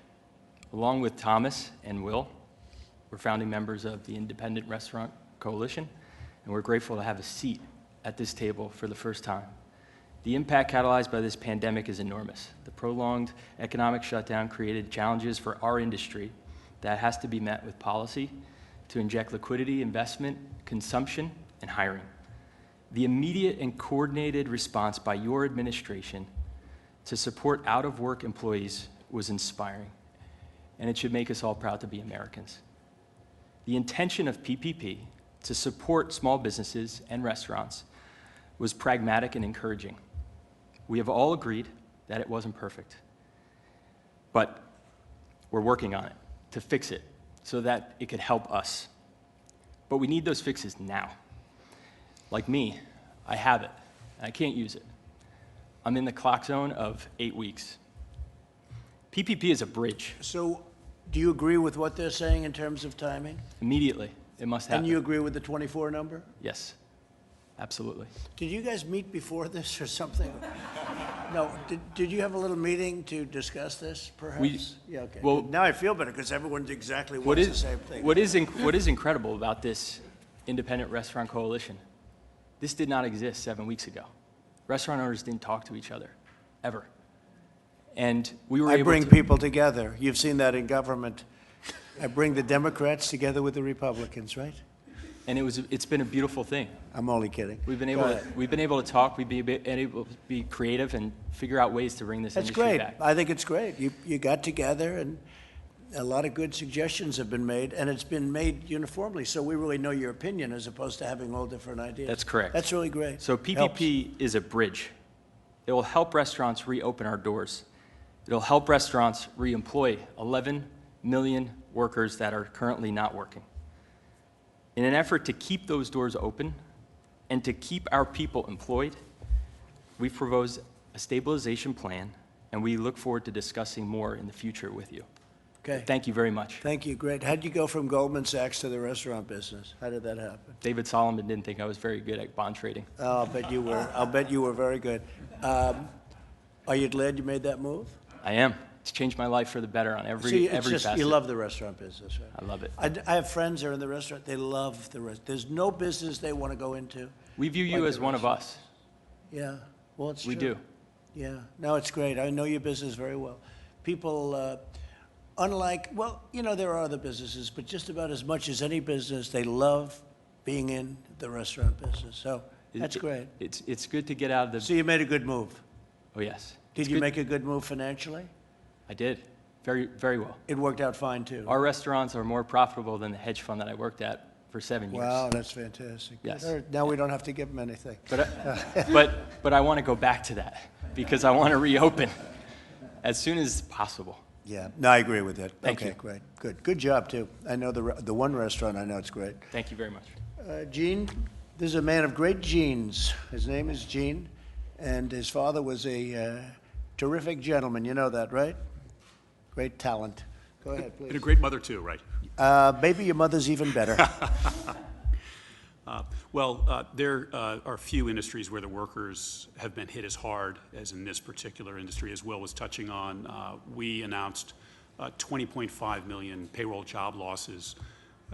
P: Along with Thomas and Will, we're founding members of the Independent Restaurant Coalition, and we're grateful to have a seat at this table for the first time. The impact catalyzed by this pandemic is enormous. The prolonged economic shutdown created challenges for our industry that has to be met with policy to inject liquidity, investment, consumption, and hiring. The immediate and coordinated response by your administration to support out-of-work employees was inspiring, and it should make us all proud to be Americans. The intention of PPP to support small businesses and restaurants was pragmatic and encouraging. We have all agreed that it wasn't perfect, but we're working on it to fix it so that it could help us. But we need those fixes now. Like me, I have it, and I can't use it. I'm in the clock zone of 8 weeks. PPP is a bridge.
B: So do you agree with what they're saying in terms of timing?
P: Immediately, it must happen.
B: And you agree with the 24 number?
P: Yes, absolutely.
B: Did you guys meet before this or something? No, did you have a little meeting to discuss this, perhaps? Yeah, okay.
P: well-
B: Now I feel better because everyone exactly wants the same thing.
P: What is incredible about this Independent Restaurant Coalition, this did not exist 7 weeks ago. Restaurant owners didn't talk to each other, ever. And we were
B: I
P: able
B: bring
P: to...
B: people together. You've seen that in government. I bring the Democrats together with the Republicans, right?
P: And it's been a beautiful thing.
B: I'm only kidding.
P: We've been able to talk, we've been able to be creative and figure out ways to bring this
B: That's
P: industry
B: great.
P: back.
B: I think it's great. You got together and a lot of good suggestions have been made, and it's been made uniformly, so we really know your opinion as opposed to having all different ideas.
P: That's correct.
B: That's really great.
P: So PPP is a bridge. It will help restaurants reopen our doors. It'll help restaurants reemploy 11 million workers that are currently not working. In an effort to keep those doors open and to keep our people employed, we've proposed a stabilization plan, and we look forward to discussing more in the future with you.
B: Okay.
P: Thank you very much.
B: Thank you. Great. How'd you go from Goldman Sachs to the restaurant business? How did that happen?
P: David Solomon didn't think I was very good at bond trading.
B: Oh, I'll bet you were. I'll bet you were very good. Are you glad you made that move?
P: I am. It's changed my life for the better on every facet.
B: You love the restaurant business, right?
P: I love it.
B: I have friends that are in the restaurant. They love the restaurant. There's no business they want to go into.
P: We view you
B: like
P: as
B: the
P: one of us.
B: Yeah. Well, it's true.
P: We do.
B: Yeah. No, it's great. I know your business very well. People, unlike, well, you know, there are other businesses, but just about as much as any business, they love being in the restaurant business. So that's great.
P: It's good to get out of the...
B: So you made a good move.
P: Oh, yes.
B: Did you make a good move financially?
P: I did. Very, very well.
B: It worked out fine, too.
P: Our restaurants are more profitable than the hedge fund that I worked at for 7 years.
B: Wow, that's fantastic.
P: Yes.
B: Now we don't have to give them anything.
P: But I want to go back to that because I want to reopen as soon as possible.
B: Yeah, no, I agree with that.
P: Thank you.
B: Okay, great, good. Good job, too. I know the one restaurant, I know it's great.
P: Thank you very much.
B: Gene, this is a man of great genes. His name is Gene, and his father was a Terrific gentleman, you know that, right? Great talent. Go ahead, please.
Q: And a great mother, too, right?
B: Maybe your mother's even better.
Q: There are few industries where the workers have been hit as hard as in this particular industry, as Will was touching on. We announced 20.5 million payroll job losses,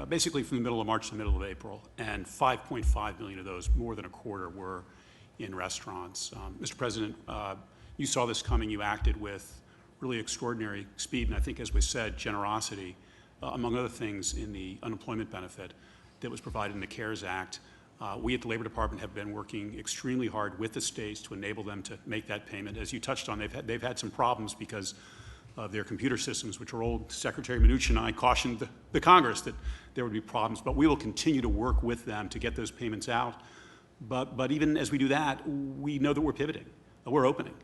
Q: basically from the middle of March to the middle of April, and 5.5 million of those, more than a quarter, were in restaurants. Mr. President, you saw this coming. You acted with really extraordinary speed, and I think, as we said, generosity, among other things, in the unemployment benefit that was provided in the CARES Act. We at the Labor Department have been working extremely hard with the states to enable them to make that payment. As you touched on, they've had some problems because of their computer systems, which are old. Secretary Mnuchin and I cautioned the Congress that there would be problems, but we will continue to work with them to get those payments out. But even as we do that, we know that we're pivoting. We're opening.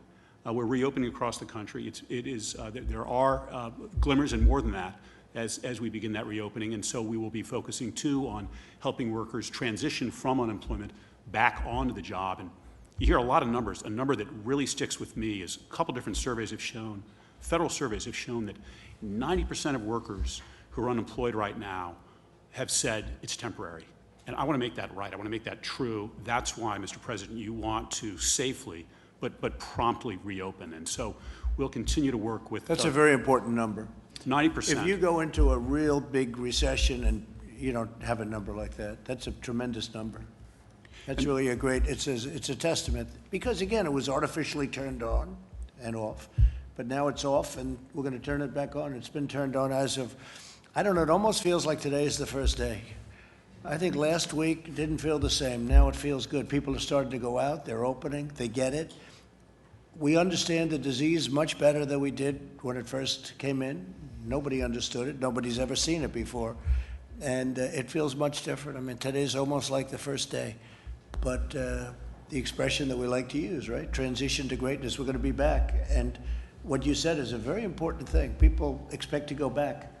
Q: We're reopening across the country. There are glimmers and more than that as we begin that reopening, and so we will be focusing too on helping workers transition from unemployment back onto the job. And you hear a lot of numbers. A number that really sticks with me is a couple different surveys have shown, federal surveys have shown that 90% of workers who are unemployed right now have said it's temporary. And I want to make that right. I want to make that true. That's why, Mr. President, you want to safely but promptly reopen. And so we'll continue to work with—
B: That's a very important number.
Q: 90%.
B: If you go into a real big recession and you don't have a number like that, that's a tremendous number. That's really a great, it's a testament. Because again, it was artificially turned on and off, but now it's off and we're going to turn it back on. It's been turned on as of, I don't know, it almost feels like today is the first day. I think last week didn't feel the same. Now it feels good. People are starting to go out, they're opening, they get it. We understand the disease much better than we did when it first came in. Nobody understood it. Nobody's ever seen it before. And it feels much different. I mean, today's almost like the first day. But the expression that we like to use, right? Transition to greatness. We're going to be back. And what you said is a very important thing. People expect to go back.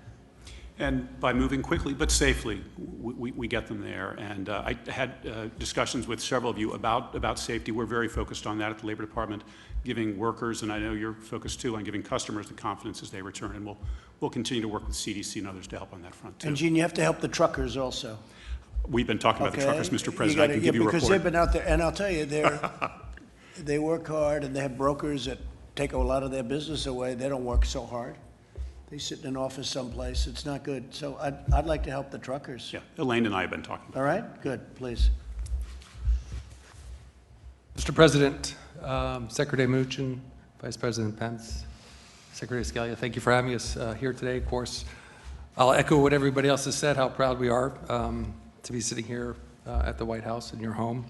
Q: And by moving quickly but safely, we get them there. And I had discussions with several of you about safety. We're very focused on that at the Labor Department, giving workers, and I know you're focused too, on giving customers the confidence as they return. And we'll continue to work with CDC and others to help on that front too.
B: And Gene, you have to help the truckers also.
Q: We've been talking about the truckers, Mr. President. I can give you a report.
B: Because they've been out there, and I'll tell you, they work hard, and they have brokers that take a lot of their business away. They don't work so hard. They sit in an office someplace. It's not good. So I'd like to help the truckers.
Q: Yeah, Elaine and I have been talking about it.
B: All right? Good. Please.
R: Mr. President, Secretary Mnuchin, Vice President Pence, Secretary Scalia, thank you for having us here today. Of course, I'll echo what everybody else has said, how proud we are to be sitting here at the White House in your home,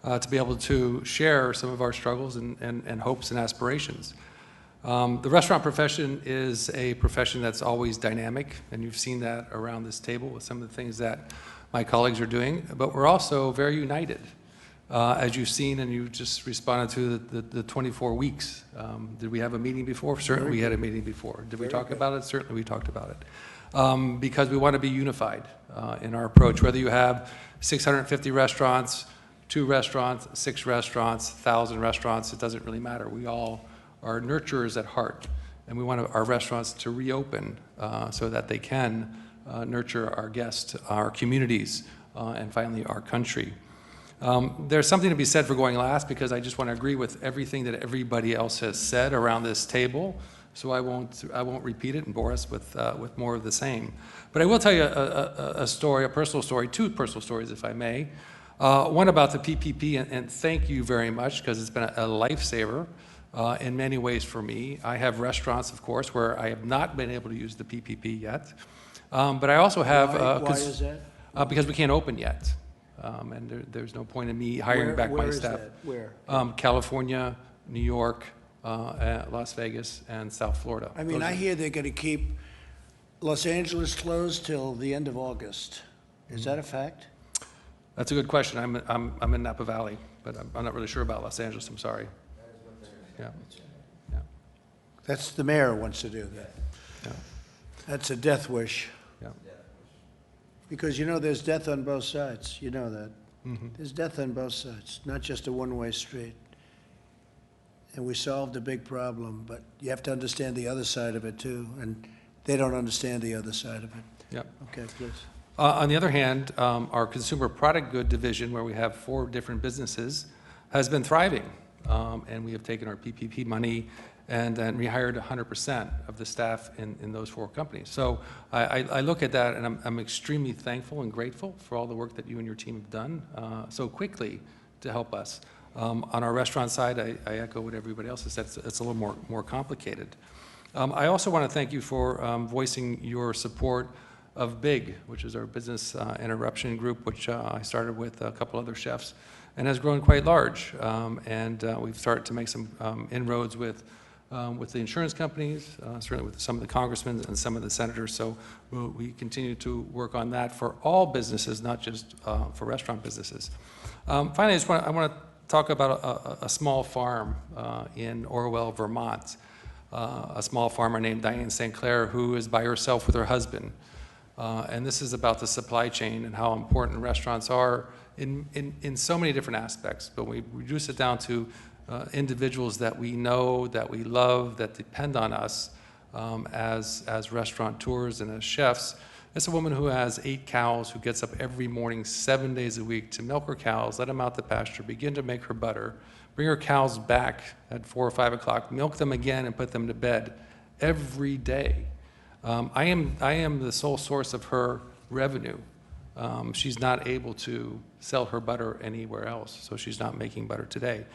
R: to be able to share some of our struggles and hopes and aspirations. The restaurant profession is a profession that's always dynamic, and you've seen that around this table with some of the things that my colleagues are doing, but we're also very united. As you've seen, and you just responded to the 24 weeks. Did we have a meeting before? Certainly we had a meeting before. Did we talk about it? Certainly we talked about it. Because we want to be unified in our approach, whether you have 650 restaurants, 2 restaurants, 6 restaurants, 1,000 restaurants, it doesn't really matter. We all are nurturers at heart, and we want our restaurants to reopen so that they can nurture our guests, our communities, and finally our country. There's something to be said for going last, because I just want to agree with everything that everybody else has said around this table, so I won't repeat it and bore us with more of the same. But I will tell you a story, a personal story, 2 personal stories, if I may. One about the PPP, and thank you very much, because it's been a lifesaver in many ways for me. I have restaurants, of course, where I have not been able to use the PPP yet. But I also have—
B: Why is that?
R: Because we can't open yet. And there's no point in me hiring back my staff.
B: Where is that? Where?
R: California, New York, Las Vegas, and South Florida.
B: I mean, I hear they're going to keep Los Angeles closed till the end of August. Is that a fact?
R: That's a good question. I'm in Napa Valley, but I'm not really sure about Los Angeles. I'm sorry. Yeah. Yeah.
B: That's the mayor wants to do that.
R: Yeah.
B: That's a death wish.
R: Yeah.
B: Because, you know, there's death on both sides. You know that.
R: Mm-hmm.
B: There's death on both sides, not just a one-way street. and we solved a big problem, but you have to understand the other side of it too, and they don't understand the other side of it.
R: Yep.
B: Okay, please.
R: On the other hand, our consumer product good division, where we have 4 different businesses, has been thriving. And we have taken our PPP money and rehired 100% of the staff in those 4 companies. So I look at that, and I'm extremely thankful and grateful for all the work that you and your team have done so quickly to help us. On our restaurant side, I echo what everybody else has said. It's a little more complicated. I also want to thank you for voicing your support of BIG, which is our business interruption group, which I started with a couple other chefs, and has grown quite large. We've started to make some inroads with the insurance companies, certainly with some of the congressmen and some of the senators. So we continue to work on that for all businesses, not just for restaurant businesses. Finally, I want to talk about a small farm in Orwell, Vermont. A small farmer named Diane St. Clair, who is by herself with her husband. And this is about the supply chain and how important restaurants are in so many different aspects. But we reduce it down to individuals that we know, that we love, that depend on us as restaurateurs and as chefs. It's a woman who has 8 cows, who gets up every morning 7 days a week to milk her cows, let them out the pasture, begin to make her butter, bring her cows back at 4 or 5 o'clock, milk them again, and put them to bed every day. I am the sole source of her revenue. She's not able to sell her butter anywhere else, so she's not making butter today.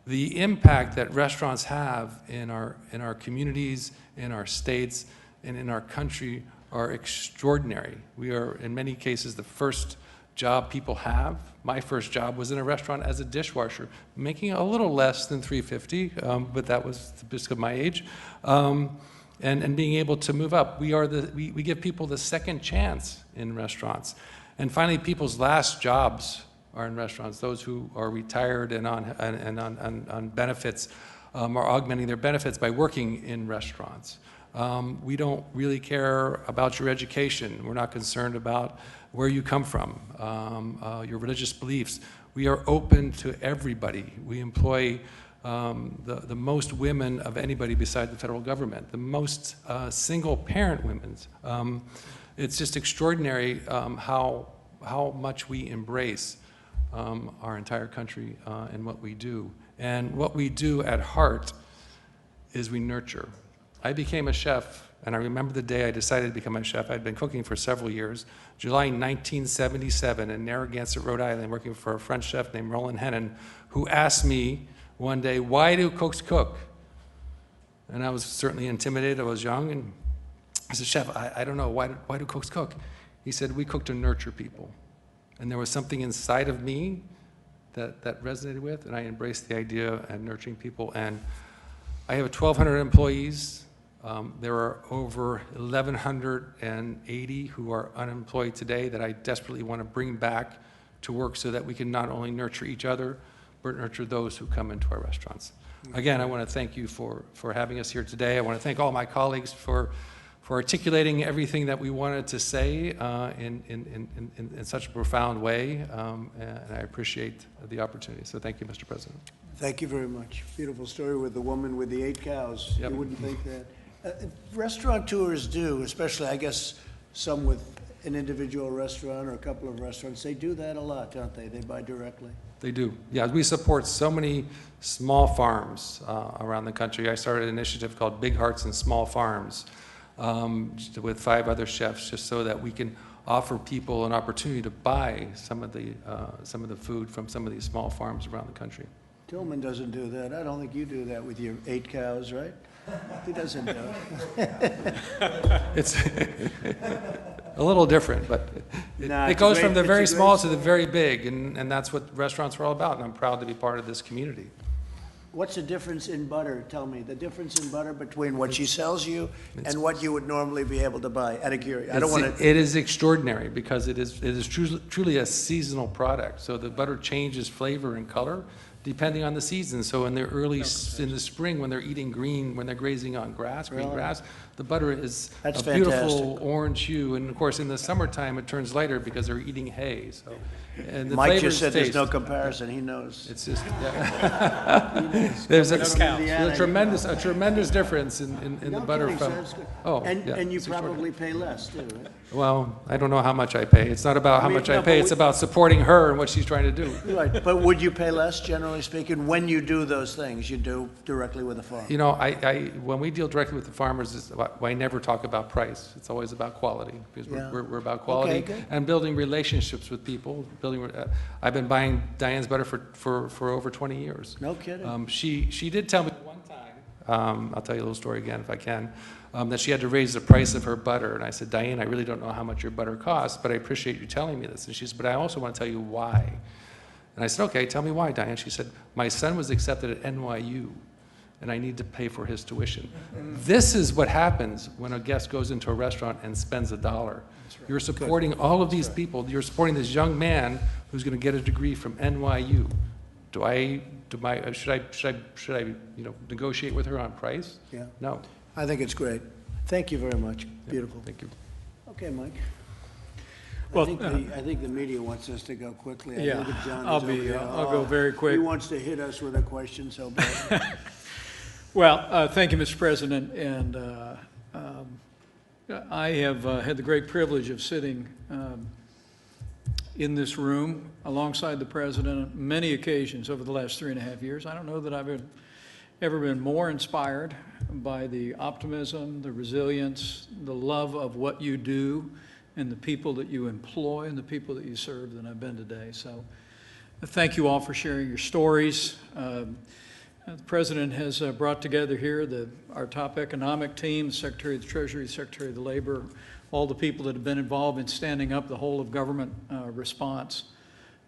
R: The impact that restaurants have in our communities, in our states, and in our country are extraordinary. We are, in many cases, the first job people have. My first job was in a restaurant as a dishwasher, making a little less than $3.50, but that was just of my age. And being able to move up. We give people the second chance in restaurants. And finally, people's last jobs are in restaurants. Those who are retired and on benefits are augmenting their benefits by working in restaurants. We don't really care about your education. We're not concerned about where you come from, your religious beliefs. We are open to everybody. We employ the most women of anybody beside the federal government, the most single-parent women. It's just extraordinary how much we embrace our entire country and what we do. And what we do at heart is we nurture. I became a chef, and I remember the day I decided to become a chef. I'd been cooking for several years. July 1977 in Narragansett, Rhode Island, working for a French chef named Roland Hennon, who asked me one day, "Why do cooks cook?" And I was certainly intimidated. I was young, and I said, "Chef, I don't know. Why do cooks cook?" He said, "We cook to nurture people." And there was something inside of me that resonated with, and I embraced the idea of nurturing people. And I have 1,200 employees. There are over 1,180 who are unemployed today that I desperately want to bring back to work so that we can not only nurture each other, but nurture those who come into our restaurants. Again, I want to thank you for having us here today. I want to thank all my colleagues for articulating everything that we wanted to say in such a profound way, and I appreciate the opportunity. So thank you, Mr. President.
B: Thank you very much. Beautiful story with the woman with the 8 cows.
R: Yep.
B: You wouldn't think that. Restaurateurs do, especially, I guess, some with an individual restaurant or a couple of restaurants, they do that a lot, don't they? They buy directly.
R: They do. Yeah, we support so many small farms around the country. I started an initiative called Big Hearts and Small Farms with 5 other chefs, just so that we can offer people an opportunity to buy some of the food from some of these small farms around the country.
B: Tillman doesn't do that. I don't think you do that with your 8 cows, right? He doesn't do it.
R: It's a little different, but it goes from the very small to the very big, and that's what restaurants are all about, and I'm proud to be part of this community.
B: What's the difference in butter? Tell me, the difference in butter between what she sells you and what you would normally be able to buy, out of curiosity. I don't want to...
R: It is extraordinary because it is truly a seasonal product. So the butter changes flavor and color depending on the season. So in the spring, when they're eating green, when they're grazing on grass, green grass, The butter is
B: That's
R: a beautiful
B: fantastic.
R: orange hue, and of course, in the summertime, it turns lighter because they're eating hay, so. And the
B: Mike
R: flavors
B: just said there's no
R: taste.
B: comparison, he knows.
R: It's just, yeah. There's a tremendous difference in the
B: No
R: butter
B: kidding,
R: from.
B: sir, it's good.
R: Oh,
B: And,
R: yeah,
B: and you
R: it's extraordinary.
B: probably pay less too, right?
R: Well, I don't know how much I pay. It's not about how
B: mean,
R: much
B: no,
R: I pay,
B: but
R: it's about supporting her and what she's trying to do.
B: Right, but would you pay less, generally speaking, when you do those things you do directly with the farm?
R: You know, when we deal directly with the farmers, I never talk about price. It's always about quality, because
B: Yeah.
R: we're about quality
B: good.
R: and building relationships with people. I've been buying Diane's butter for over 20 years.
B: No kidding.
R: She did tell me one time, I'll tell you a little story again if I can, that she had to raise the price of her butter. And I said, Diane, I really don't know how much your butter costs, but I appreciate you telling me this. And she said, but I also want to tell you why. And I said, okay, tell me why, Diane. She said, my son was accepted at NYU, and I need to pay for his tuition. This is what happens when a guest goes into a restaurant and spends $1. You're supporting all of these people. You're supporting this young man who's going to get a degree from NYU. Should I negotiate with her on price?
B: Yeah.
R: No.
B: I think it's great. Thank you very much. Beautiful.
R: Thank you.
B: Okay, Mike.
S: Well,
B: I think the media wants us to go quickly. I
S: Yeah,
B: look at John,
S: I'll
B: he's over here.
S: I'll go very quick.
B: He wants to hit us with a question so bad.
S: Well, thank you, Mr. President, and I have had the great privilege of sitting in this room alongside the President on many occasions over the last 3.5 years. I don't know that I've ever been more inspired by the optimism, the resilience, the love of what you do, and the people that you employ and the people that you serve than I've been today. So thank you all for sharing your stories. The President has brought together here our top economic team, the Secretary of the Treasury, the Secretary of the Labor, all the people that have been involved in standing up the whole of government response.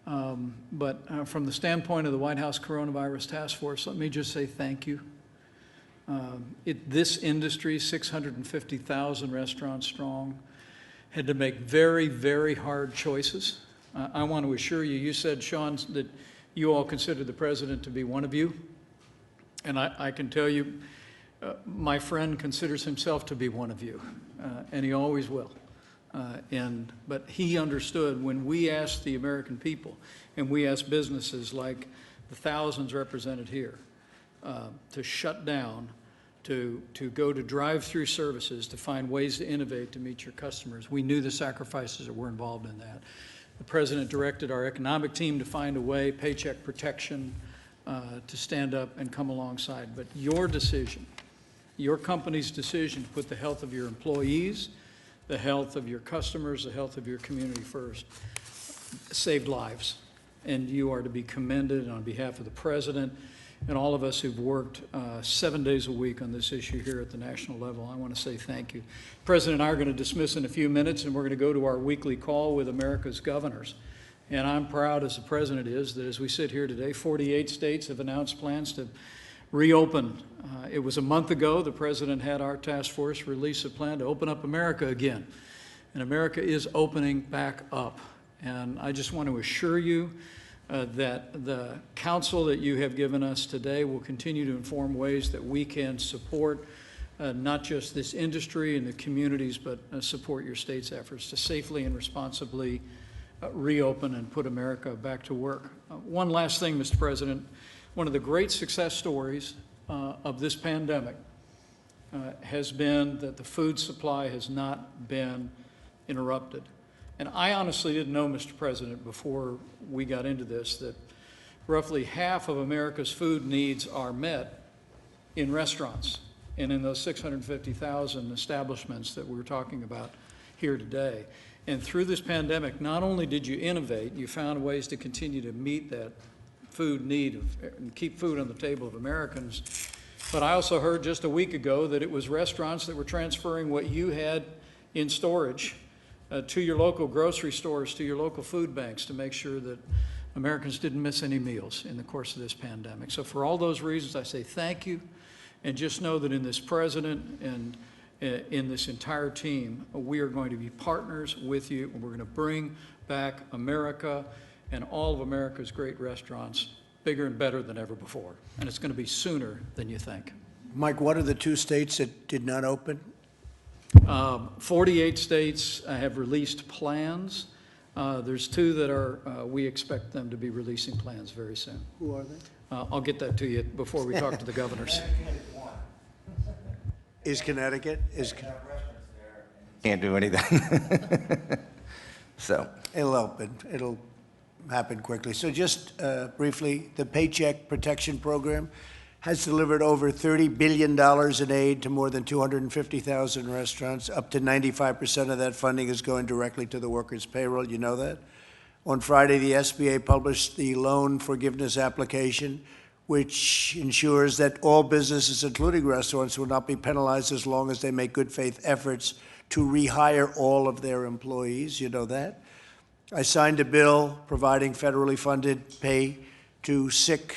S: But from the standpoint of the White House Coronavirus Task Force, let me just say thank you. This industry, 650,000 restaurants strong, had to make very, very hard choices. I want to assure you, you said, Sean, that you all consider the President to be one of you. And I can tell you, my friend considers himself to be one of you, and he always will. But he understood when we asked the American people, and we asked businesses like the thousands represented here, to shut down, to go to drive-through services, to find ways to innovate to meet your customers. We knew the sacrifices that were involved in that. The President directed our economic team to find a way, paycheck protection, to stand up and come alongside. But your decision, your company's decision to put the health of your employees, the health of your customers, the health of your community first, saved lives. And you are to be commended. And on behalf of the President and all of us who've worked 7 days a week on this issue here at the national level, I want to say thank you. The President and I are going to dismiss in a few minutes, and we're going to go to our weekly call with America's governors. And I'm proud, as the President is, that as we sit here today, 48 states have announced plans to reopen. It was a month ago the President had our task force release a plan to open up America again. And America is opening back up. And I just want to assure you that the counsel that you have given us today will continue to inform ways that we can support not just this industry and the communities, but support your state's efforts to safely and responsibly reopen and put America back to work. One last thing, Mr. President. One of the great success stories of this pandemic has been that the food supply has not been interrupted. And I honestly didn't know, Mr. President, before we got into this, that roughly half of America's food needs are met in restaurants and in those 650,000 establishments that we're talking about here today. And through this pandemic, not only did you innovate, you found ways to continue to meet that food need and keep food on the table of Americans. But I also heard just a week ago that it was restaurants that were transferring what you had in storage to your local grocery stores, to your local food banks, to make sure that Americans didn't miss any meals in the course of this pandemic. So for all those reasons, I say thank you. And just know that in this President and in this entire team, we are going to be partners with you, and we're going to bring back America and all of America's great restaurants bigger and better than ever before. And it's going to be sooner than you think.
B: Mike, what are the 2 states that did not open?
S: 48 states have released plans. There's 2 that are, we expect them to be releasing plans very soon.
B: Who are they?
S: I'll get that to you before we talk to the governors.
B: Is Connecticut?
N: Can't do anything. So.
B: It'll happen quickly. So just briefly, the Paycheck Protection Program has delivered over $30 billion in aid to more than 250,000 restaurants. Up to 95% of that funding is going directly to the workers' payroll. You know that? On Friday, the SBA published the loan forgiveness application, which ensures that all businesses, including restaurants, will not be penalized as long as they make good faith efforts to rehire all of their employees. You know that? I signed a bill providing federally funded pay to sick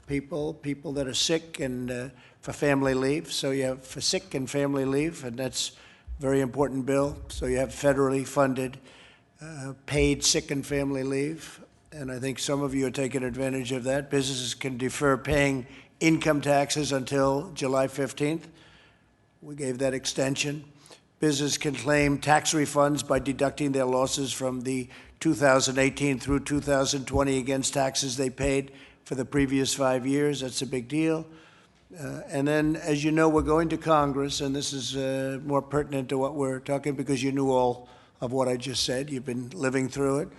B: people that are sick and for family leave. So you have for sick and family leave, and that's a very important bill. So you have federally funded paid sick and family leave. And I think some of you are taking advantage of that. Businesses can defer paying income taxes until July 15th. We gave that extension. Business can claim tax refunds by deducting their losses from the 2018 through 2020 against taxes they paid for the previous 5 years. That's a big deal. And then, as you know, we're going to Congress, and this is more pertinent to what we're talking because you knew all of what I just said. You've been living through it.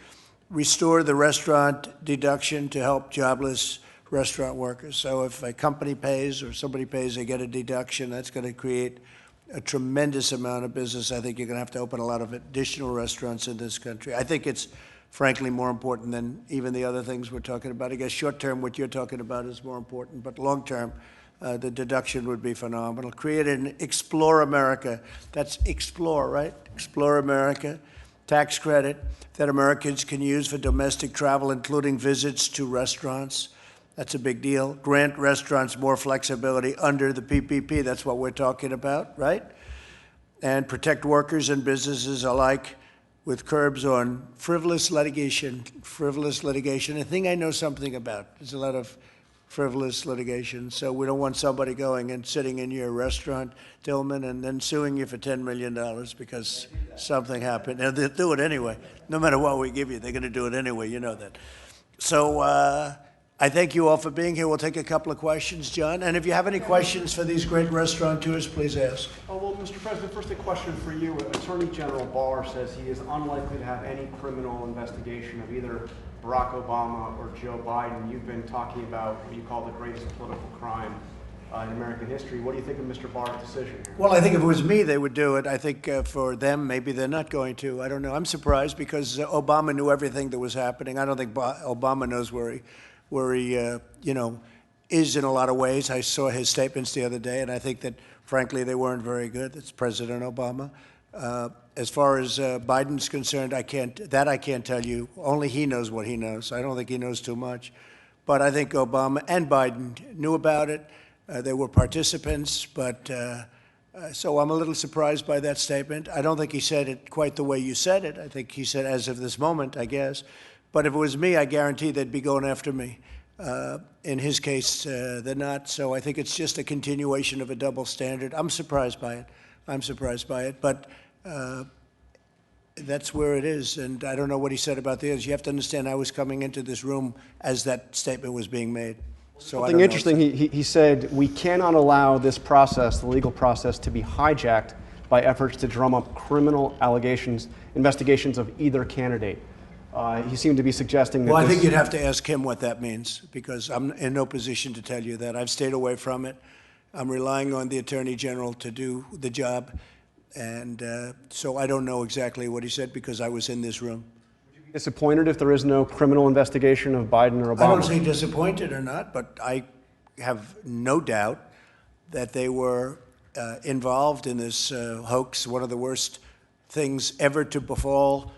B: Restore the restaurant deduction to help jobless restaurant workers. So if a company pays or somebody pays, they get a deduction. That's going to create a tremendous amount of business. I think you're going to have to open a lot of additional restaurants in this country. I think it's, frankly, more important than even the other things we're talking about. I guess short-term, what you're talking about is more important, but long-term, the deduction would be phenomenal. Create an Explore America. That's Explore, right? Explore America. Tax credit that Americans can use for domestic travel, including visits to restaurants. That's a big deal. Grant restaurants more flexibility under the PPP. That's what we're talking about, right? And protect workers and businesses alike with curbs on frivolous litigation. A thing I know something about. There's a lot of frivolous litigation. So we don't want somebody going and sitting in your restaurant, Tillman, and then suing you for $10 million because something happened. And they'll do it anyway. No matter what we give you, they're going to do it anyway. You know that. So I thank you all for being here. We'll take a couple of questions, John. And if you have any questions for these great restaurateurs, please ask.
T: Oh, well, Mr. President, first a question for you. Attorney General Barr says he is unlikely to have any criminal investigation of either Barack Obama or Joe Biden. You've been talking about what you call the greatest political crime in American history. What do you think of Mr. Barr's decision here?
B: Well, I think if it was me, they would do it. I think for them, maybe they're not going to. I don't know. I'm surprised because Obama knew everything that was happening. I don't think Obama knows where he is in a lot of ways. I saw his statements the other day, and I think that, frankly, they weren't very good. That's President Obama. As far as Biden's concerned, I can't tell you. Only he knows what he knows. I don't think he knows too much. But I think Obama and Biden knew about it. They were participants, but so I'm a little surprised by that statement. I don't think he said it quite the way you said it. I think he said, as of this moment, I guess. But if it was me, I guarantee they'd be going after me. In his case, they're not. So I think it's just a continuation of a double standard. I'm surprised by it. But that's where it is. And I don't know what he said about the others. You have to understand, I was coming into this room as that statement was being made. So
T: Something interesting, he said, we cannot allow this process, the legal process, to be hijacked by efforts to drum up criminal investigations of either candidate. He seemed to be suggesting that
B: I think you'd have to ask him what that means, because I'm in no position to tell you that. I've stayed away from it. I'm relying on the Attorney General to do the job. And so I don't know exactly what he said because I was in this room.
T: Would you be disappointed if there is no criminal investigation of Biden or Obama?
B: I don't say disappointed or not, but I have no doubt that they were involved in this hoax, one of the worst things ever to befall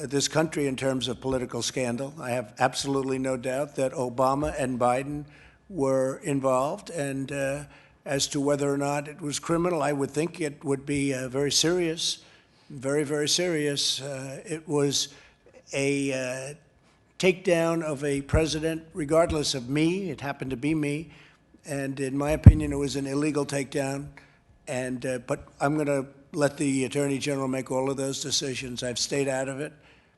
B: this country in terms of political scandal. I have absolutely no doubt that Obama and Biden were involved, and as to whether or not it was criminal, I would think it would be very serious, very, very serious. It was a takedown of a president, regardless of me. It happened to be me, and in my opinion, it was an illegal takedown. And but I'm going to let the Attorney General make all of those decisions. I've stayed out of it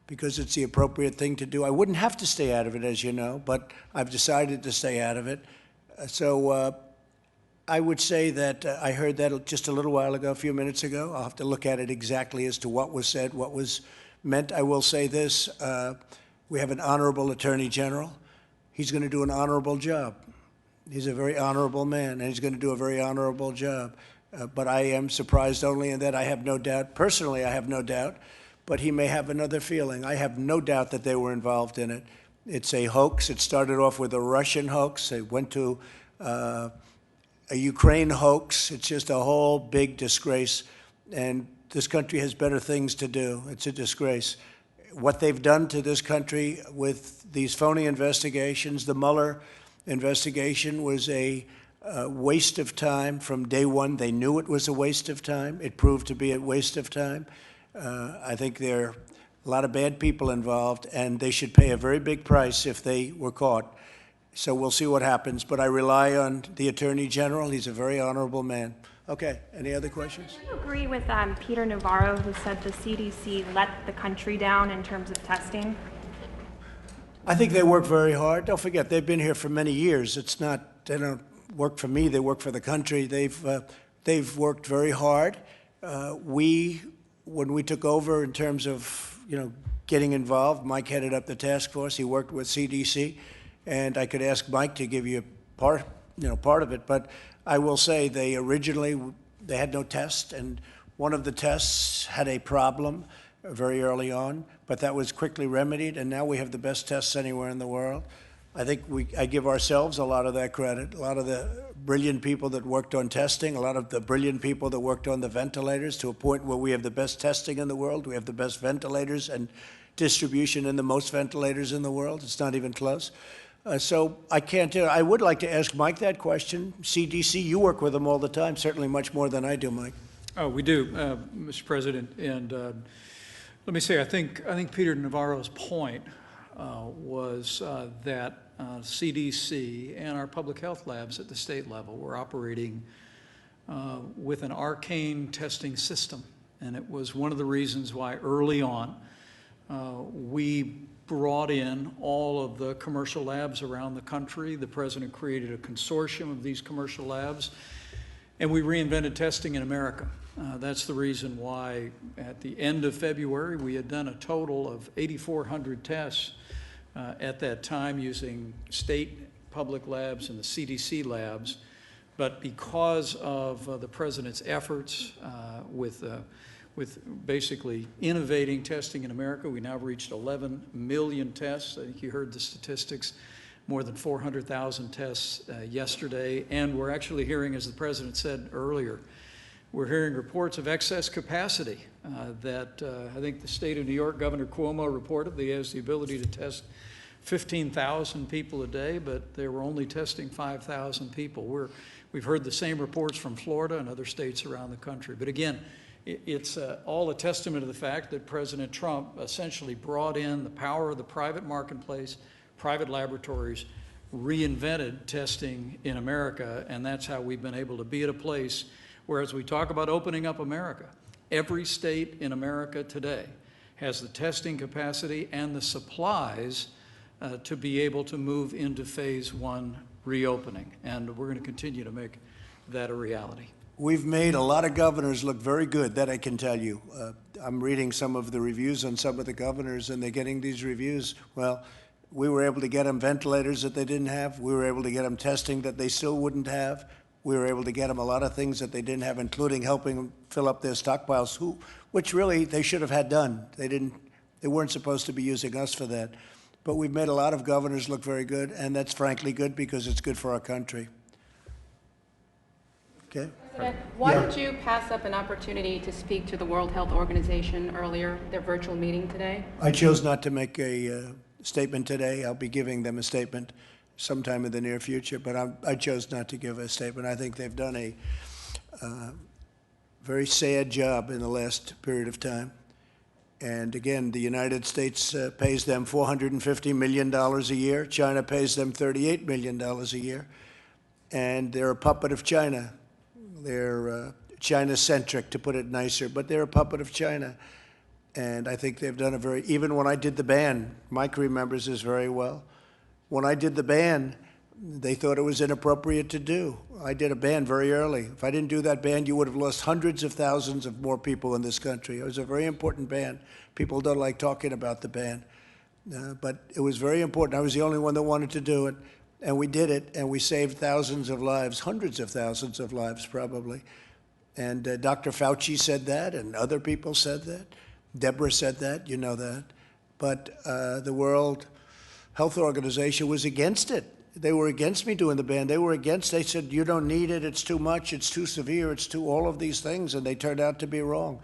B: because it's the appropriate thing to do. I wouldn't have to stay out of it, as you know, but I've decided to stay out of it. So I would say that I heard that just a little while ago, a few minutes ago. I'll have to look at it exactly as to what was said, what was meant. I will say this. We have an honorable Attorney General. He's going to do an honorable job. He's a very honorable man, and he's going to do a very honorable job. But I am surprised only in that I have no doubt, personally I have no doubt, but he may have another feeling. I have no doubt that they were involved in it. It's a hoax. It started off with a Russian hoax. It went to a Ukraine hoax. It's just a whole big disgrace, and this country has better things to do. It's a disgrace. What they've done to this country with these phony investigations, the Mueller investigation was a waste of time from day one. They knew it was a waste of time. It proved to be a waste of time. I think there are a lot of bad people involved, and they should pay a very big price if they were caught. So we'll see what happens. But I rely on the Attorney General. He's a very honorable man. Okay, any other questions?
U: Do you agree with Peter Navarro, who said the CDC let the country down in terms of testing?
B: I think they work very hard. Don't forget, they've been here for many years. It's not, they don't work for me, they work for the country. They've worked very hard. When we took over in terms of, getting involved, Mike headed up the task force. He worked with CDC, and I could ask Mike to give you part of it. But I will say they had no test, and one of the tests had a problem very early on, but that was quickly remedied, and now we have the best tests anywhere in the world. I think I give ourselves a lot of that credit, a lot of the brilliant people that worked on testing, a lot of the brilliant people that worked on the ventilators, to a point where we have the best testing in the world, we have the best ventilators and distribution in the most ventilators in the world. It's not even close. So I can't do it. I would like to ask Mike that question. CDC, you work with them all the time, certainly much more than I do, Mike.
S: Oh, we do, Mr. President. And let me say, I think Peter Navarro's point was that CDC and our public health labs at the state level were operating with an arcane testing system. And it was one of the reasons why early on we brought in all of the commercial labs around the country. The president created a consortium of these commercial labs, and we reinvented testing in America. That's the reason why at the end of February we had done a total of 8,400 tests at that time using state public labs and the CDC labs. But because of the president's efforts with basically innovating testing in America, we now reached 11 million tests. I think you heard the statistics, more than 400,000 tests yesterday. And we're actually hearing, as the president said earlier, we're hearing reports of excess capacity that I think the state of New York, Governor Cuomo reported that he has the ability to test 15,000 people a day, but they were only testing 5,000 people. We've heard the same reports from Florida and other states around the country. But again, it's all a testament to the fact that President Trump essentially brought in the power of the private marketplace, private laboratories, reinvented testing in America, and that's how we've been able to be at a place where, as we talk about opening up America, every state in America today has the testing capacity and the supplies to be able to move into phase one reopening. And we're going to continue to make that a reality.
B: We've made a lot of governors look very good, that I can tell you. I'm reading some of the reviews on some of the governors, and they're getting these reviews. Well, we were able to get them ventilators that they didn't have. We were able to get them testing that they still wouldn't have. We were able to get them a lot of things that they didn't have, including helping them fill up their stockpiles, which really they should have had done. They weren't supposed to be using us for that. But we've made a lot of governors look very good, and that's frankly good because it's good for our country. Okay?
V: President, why did you pass up an opportunity to speak to the World Health Organization earlier, their virtual meeting today?
B: I chose not to make a statement today. I'll be giving them a statement sometime in the near future, but I chose not to give a statement. I think they've done a very sad job in the last period of time. And again, the United States pays them $450 million a year. China pays them $38 million a year. And they're a puppet of China. China-centric, to put it nicer, but they're a puppet of China. And I think they've done a very, even when I did the ban, Mike remembers this very well. When I did the ban, they thought it was inappropriate to do. I did a ban very early. If I didn't do that ban, you would have lost hundreds of thousands of more people in this country. It was a very important ban. People don't like talking about the ban. But it was very important. I was the only one that wanted to do it, and we did it, and we saved thousands of lives, hundreds of thousands of lives probably. And Dr. Fauci said that, and other people said that. Deborah said that, you know that. But the World Health Organization was against it. They were against me doing the ban. They said, you don't need it, it's too much, it's too severe, it's too all of these things, and they turned out to be wrong.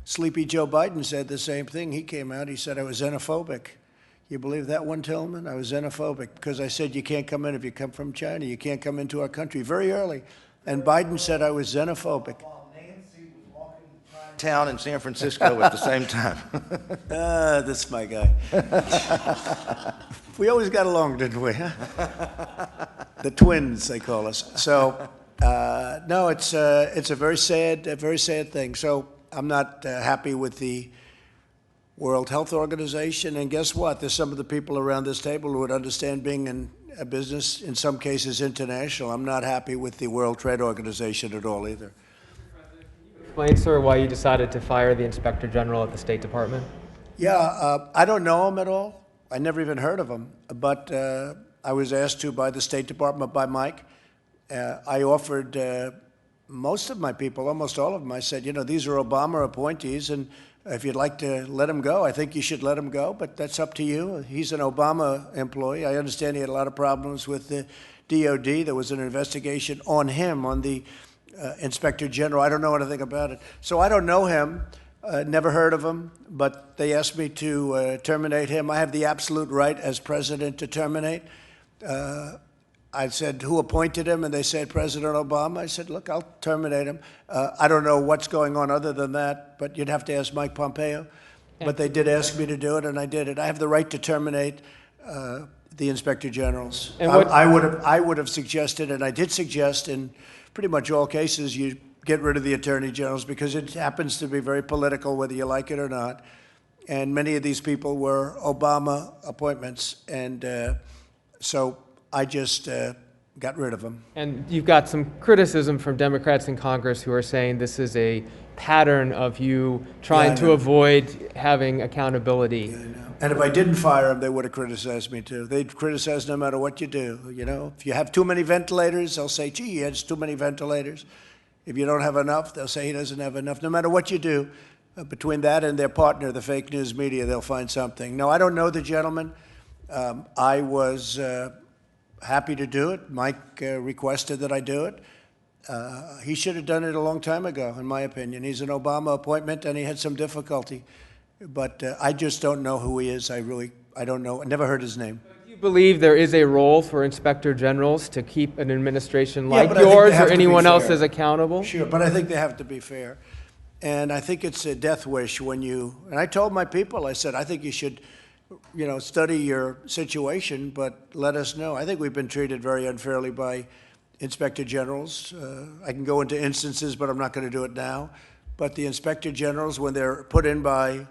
B: Sleepy Joe Biden said the same thing. He came out, he said I was xenophobic. You believe that one, Tillman? I was xenophobic because I said you can't come in if you come from China. You can't come into our country very early. And Biden said I was xenophobic.
N: Town in San Francisco at the same time.
B: This is my guy. We always got along, didn't we? The twins, they call us. So, no, it's a very sad thing. So I'm not happy with the World Health Organization. And guess what? There's some of the people around this table who would understand being in a business, in some cases international. I'm not happy with the World Trade Organization at all either.
E: Explain, sir, why you decided to fire the Inspector General at the State Department?
B: Yeah, I don't know him at all. I never even heard of him. But I was asked to by the State Department, by Mike. I offered most of my people, almost all of them, I said, you know, these are Obama appointees, and if you'd like to let him go, I think you should let him go, but that's up to you. He's an Obama employee. I understand he had a lot of problems with the DOD. There was an investigation on him, on the Inspector General. I don't know anything about it. So I don't know him, never heard of him, but they asked me to terminate him. I have the absolute right as president to terminate. I said, who appointed him? And they said, President Obama. I said, look, I'll terminate him. I don't know what's going on other than that, but you'd have to ask Mike Pompeo. But they did ask me to do it, and I did it. I have the right to terminate the Inspector Generals.
E: And
B: I would have suggested, and I did suggest in pretty much all cases, you get rid of the Attorney Generals because it happens to be very political, whether you like it or not. And many of these people were Obama appointments, and so I just got rid of them.
E: And you've got some criticism from Democrats in Congress who are saying this is a pattern of you trying to avoid having accountability.
B: Yeah, I know. And if I didn't fire him, they would have criticized me too. They'd criticize no matter what you do. You know, if you have too many ventilators, they'll say, gee, he has too many ventilators. If you don't have enough, they'll say he doesn't have enough. No matter what you do, between that and their partner, the fake news media, they'll find something. No, I don't know the gentleman. I was happy to do it. Mike requested that I do it. He should have done it a long time ago, in my opinion. He's an Obama appointment, and he had some difficulty. But I just don't know who he is. I don't know. I never heard his name.
E: Do you believe there is a role for Inspector Generals to keep an administration like yours or anyone else's accountable?
B: Sure, but I think they have to be fair. And I think it's a death wish when you, and I told my people, I said, I think you should, you know, study your situation, but let us know. I think we've been treated very unfairly by Inspector Generals. I can go into instances, but I'm not going to do it now. But the Inspector Generals, when they're put in by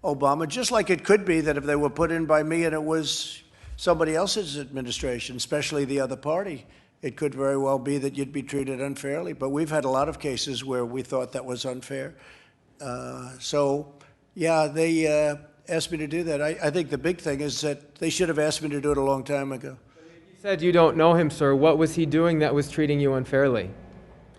B: Obama, just like it could be that if they were put in by me and it was somebody else's administration, especially the other party, it could very well be that you'd be treated unfairly. But we've had a lot of cases where we thought that was unfair. So, yeah, they asked me to do that. I think the big thing is that they should have asked me to do it a long time ago.
E: You said you don't know him, sir. What was he doing that was treating you unfairly?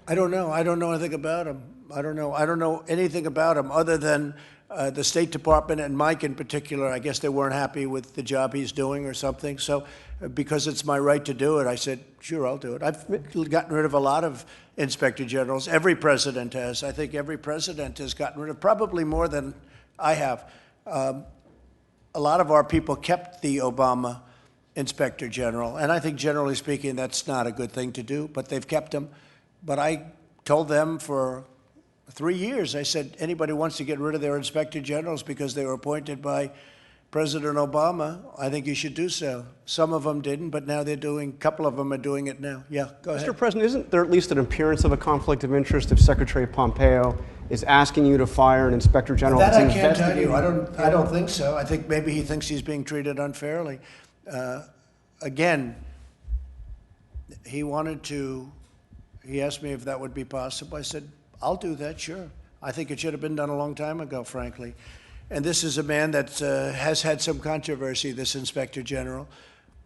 B: I don't know. I don't know anything about him. I don't know anything about him other than the State Department and Mike in particular. I guess they weren't happy with the job he's doing or something. So because it's my right to do it, I said, sure, I'll do it. I've gotten rid of a lot of Inspector Generals. Every president has. I think every president has gotten rid of probably more than I have. A lot of our people kept the Obama Inspector General. And I think generally speaking, that's not a good thing to do, but they've kept him. But I told them for 3 years, I said, anybody wants to get rid of their Inspector Generals because they were appointed by President Obama, I think you should do so. Some of them didn't, but now they're doing, a couple of them are doing it now. Yeah, go ahead.
T: Mr. President, isn't there at least an appearance of a conflict of interest if Secretary Pompeo is asking you to fire an inspector general?
B: That I
T: that's
B: can't tell you.
T: investigating-
B: I don't think so. I think maybe he thinks he's being treated unfairly. Again, he asked me if that would be possible. I said, I'll do that, sure. I think it should have been done a long time ago, frankly. And this is a man that has had some controversy, this Inspector General.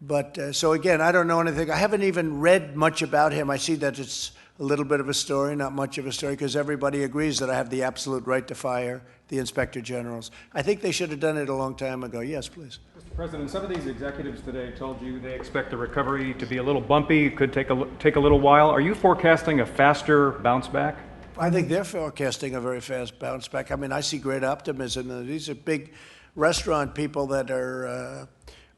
B: But, so again, I don't know anything. I haven't even read much about him. I see that it's a little bit of a story, not much of a story, because everybody agrees that I have the absolute right to fire the Inspector Generals. I think they should have done it a long time ago. Yes, please.
G: Mr. President, some of these executives today told you they expect the recovery to be a little bumpy, it could take a little while. Are you forecasting a faster bounce back?
B: I think they're forecasting a very fast bounce back. I mean, I see great optimism. These are big restaurant people that are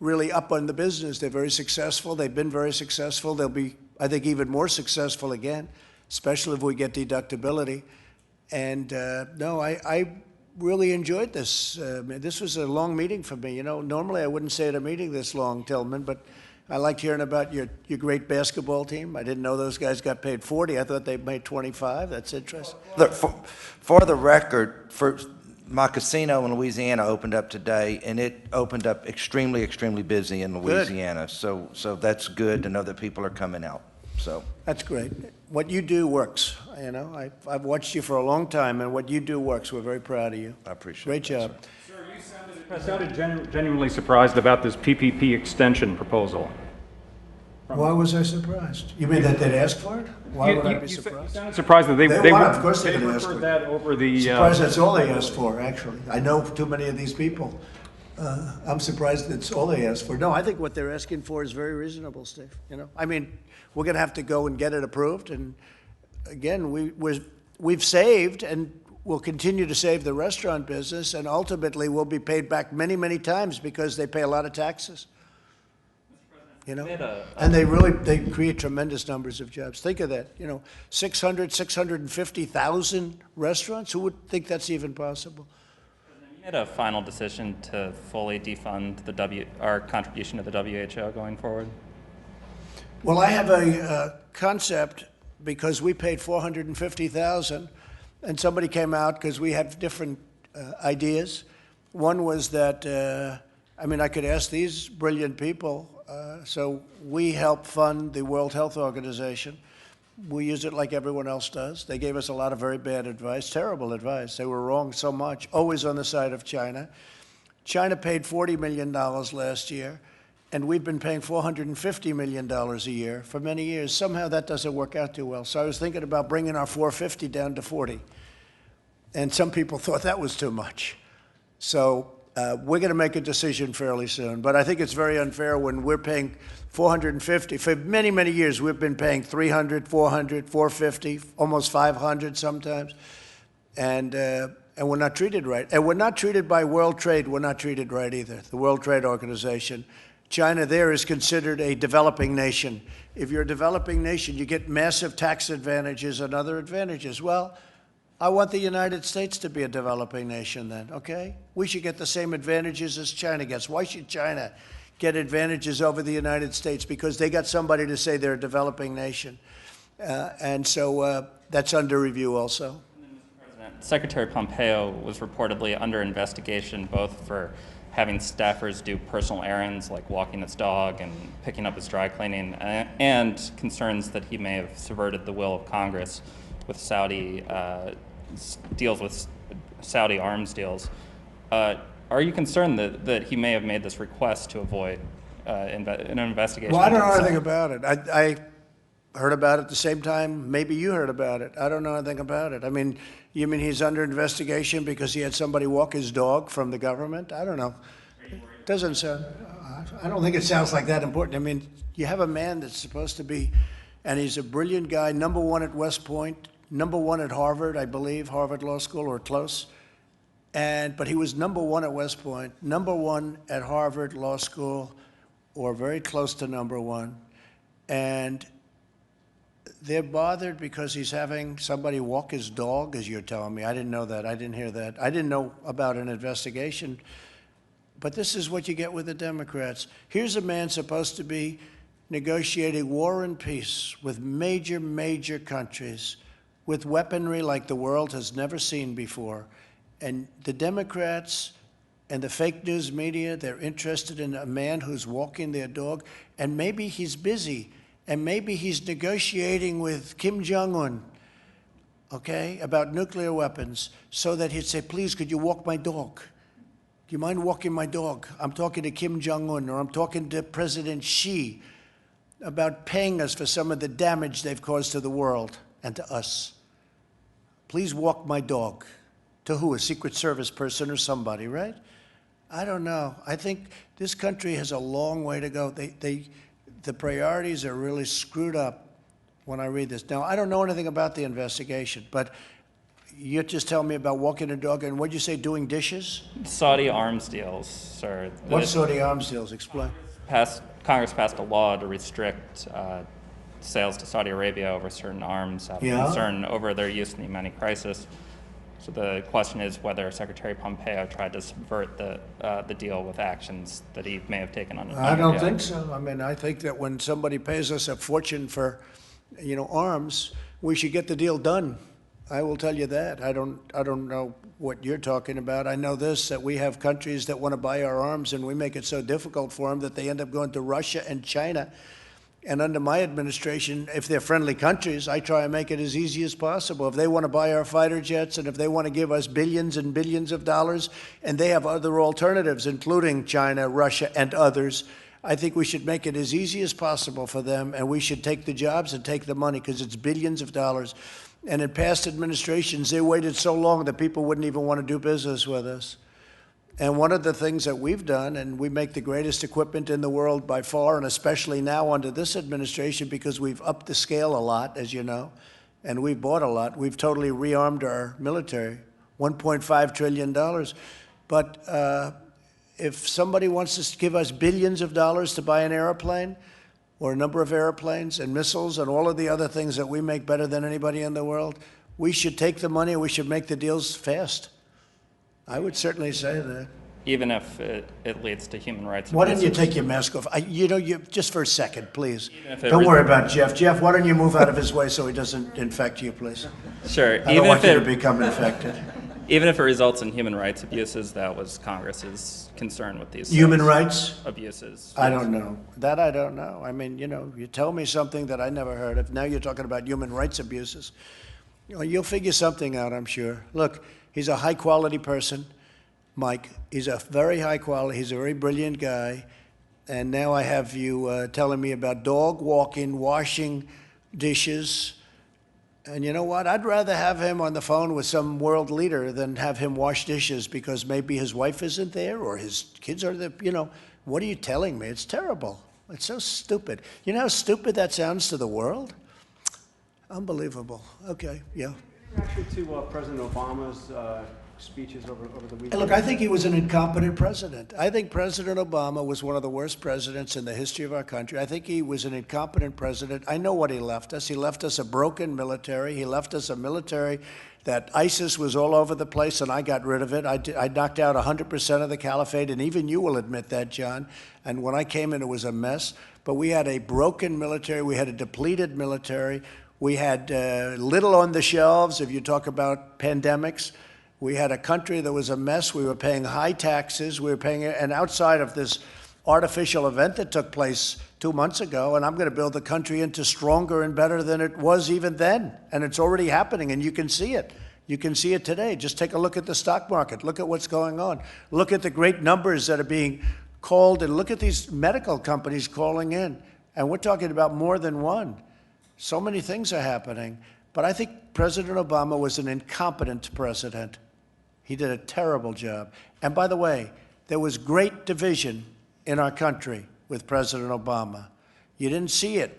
B: really up on the business. They're very successful. They've been very successful. They'll be, I think, even more successful again, especially if we get deductibility. And no, I really enjoyed this. This was a long meeting for me. You know, normally I wouldn't say at a meeting this long, Tillman, but I liked hearing about your great basketball team. I didn't know those guys got paid 40. I thought they made 25. That's interesting.
N: For the record, my casino in Louisiana opened up today, and it opened up extremely, extremely busy in Louisiana. So that's good to know that people are coming out. So
B: that's great. What you do works. You know, I've watched you for a long time, and what you do works. We're very proud of you.
N: I appreciate it.
B: Great job.
G: You sounded genuinely surprised about this PPP extension proposal.
B: Why was I surprised? You mean that they'd ask for it? Why would I be surprised?
G: You sounded surprised that they would,
B: of course they would ask for it.
G: that over the...
B: Surprised that's all they asked for, actually. I know too many of these people. I'm surprised that's all they asked for. No, I think what they're asking for is very reasonable, Steve. You know, I mean, we're going to have to go and get it approved. And again, we've saved and we'll continue to save the restaurant business, and ultimately we'll be paid back many, many times because they pay a lot of taxes. You know, and they create tremendous numbers of jobs. Think of that, you know, 650,000 restaurants. Who would think that's even possible?
I: You made a final decision to fully defund our contribution to the WHO going forward?
B: Well, I have a concept because we paid 450,000, and somebody came out because we have different ideas. One was that, I mean, I could ask these brilliant people. So we help fund the World Health Organization. We use it like everyone else does. They gave us a lot of very bad advice, terrible advice. They were wrong so much, always on the side of China. China paid $40 million last year, and we've been paying $450 million a year for many years. Somehow that doesn't work out too well. So I was thinking about bringing our 450 down to 40. And some people thought that was too much. So we're going to make a decision fairly soon. But I think it's very unfair when we're paying 450. For many, many years, we've been paying 300, 400, 450, almost 500 sometimes. And we're not treated right. And we're not treated by World Trade. We're not treated right either, the World Trade Organization. China there is considered a developing nation. If you're a developing nation, you get massive tax advantages and other advantages. Well, I want the United States to be a developing nation then, okay? We should get the same advantages as China gets. Why should China get advantages over the United States? Because they got somebody to say they're a developing nation. And so that's under review also.
I: Secretary Pompeo was reportedly under investigation both for having staffers do personal errands like walking his dog and picking up his dry cleaning, and concerns that he may have subverted the will of Congress with Saudi deals with Saudi arms deals. Are you concerned that he may have made this request to avoid an investigation?
B: Well, I don't know anything about it. I heard about it at the same time maybe you heard about it. I don't know anything about it. I mean, you mean he's under investigation because he had somebody walk his dog from the government? I don't know. It doesn't sound, I don't think it sounds like that important. I mean, you have a man that's supposed to be, and he's a brilliant guy, #1 at West Point, #1 at Harvard, I believe, Harvard Law School or close. But he was #1 at West Point, #1 at Harvard Law School, or very close to #1. And they're bothered because he's having somebody walk his dog, as you're telling me. I didn't know that. I didn't hear that. I didn't know about an investigation. But this is what you get with the Democrats. Here's a man supposed to be negotiating war and peace with major, major countries, with weaponry like the world has never seen before. And the Democrats and the fake news media, they're interested in a man who's walking their dog, and maybe he's busy, and maybe he's negotiating with Kim Jong-un, okay, about nuclear weapons, so that he'd say, please, could you walk my dog? Do you mind walking my dog? I'm talking to Kim Jong-un, or I'm talking to President Xi about paying us for some of the damage they've caused to the world and to us. Please walk my dog. To who? A Secret Service person or somebody, right? I don't know. I think this country has a long way to go. The priorities are really screwed up when I read this. Now, I don't know anything about the investigation, but you just tell me about walking a dog, and what'd you say, doing dishes?
I: Saudi arms deals, sir.
B: What Saudi arms deals? Explain.
I: Congress passed a law to restrict sales to Saudi Arabia over certain arms out of concern over their use in the Yemeni crisis. So the question is whether Secretary Pompeo tried to subvert the deal with actions that he may have taken on.
B: I don't think so. I mean, I think that when somebody pays us a fortune for, arms, we should get the deal done. I will tell you that. I don't know what you're talking about. I know this, that we have countries that want to buy our arms, and we make it so difficult for them that they end up going to Russia and China. And under my administration, if they're friendly countries, I try and make it as easy as possible. If they want to buy our fighter jets, and if they want to give us billions and billions of dollars, and they have other alternatives, including China, Russia, and others, I think we should make it as easy as possible for them, and we should take the jobs and take the money, because it's billions of dollars. And in past administrations, they waited so long that people wouldn't even want to do business with us. And one of the things that we've done, and we make the greatest equipment in the world by far, and especially now under this administration, because we've upped the scale a lot, as you know, and we've bought a lot. We've totally rearmed our military, $1.5 trillion. But if somebody wants to give us billions of dollars to buy an airplane, or a number of airplanes and missiles and all of the other things that we make better than anybody in the world, we should take the money and we should make the deals fast. I would certainly say that.
I: Even if it leads to human rights
B: Why
I: abuses.
B: don't you take your mask off? Just for a second, please. Don't worry about Jeff. Jeff, why don't you move out of his way so he doesn't infect you, please?
I: Sure.
B: I don't want you to become infected.
I: Even if it results in human rights abuses, that was Congress's concern with these
B: human rights
I: abuses.
B: I don't know. That I don't know. I mean, you tell me something that I never heard of. Now you're talking about human rights abuses. You'll figure something out, I'm sure. Look, he's a high-quality person, Mike. He's a very high quality. He's a very brilliant guy. And now I have you telling me about dog walking, washing dishes. And you know what? I'd rather have him on the phone with some world leader than have him wash dishes, because maybe his wife isn't there or his kids are there. What are you telling me? It's terrible. It's so stupid. You know how stupid that sounds to the world? Unbelievable. Okay, yeah.
T: Reaction to President Obama's speeches over the weekend?
B: Look, I think he was an incompetent president. I think President Obama was one of the worst presidents in the history of our country. I think he was an incompetent president. I know what he left us. He left us a broken military. He left us a military that ISIS was all over the place, and I got rid of it. I knocked out 100% of the caliphate, and even you will admit that, John. And when I came in, it was a mess. But we had a broken military. We had a depleted military. We had little on the shelves, if you talk about pandemics. We had a country that was a mess. We were paying high taxes. We were paying, and outside of this artificial event that took place 2 months ago, and I'm going to build the country into stronger and better than it was even then. And it's already happening, and you can see it. You can see it today. Just take a look at the stock market. Look at what's going on. Look at the great numbers that are being called, and look at these medical companies calling in. And we're talking about more than one. So many things are happening. But I think President Obama was an incompetent president. He did a terrible job. And by the way, there was great division in our country with President Obama. You didn't see it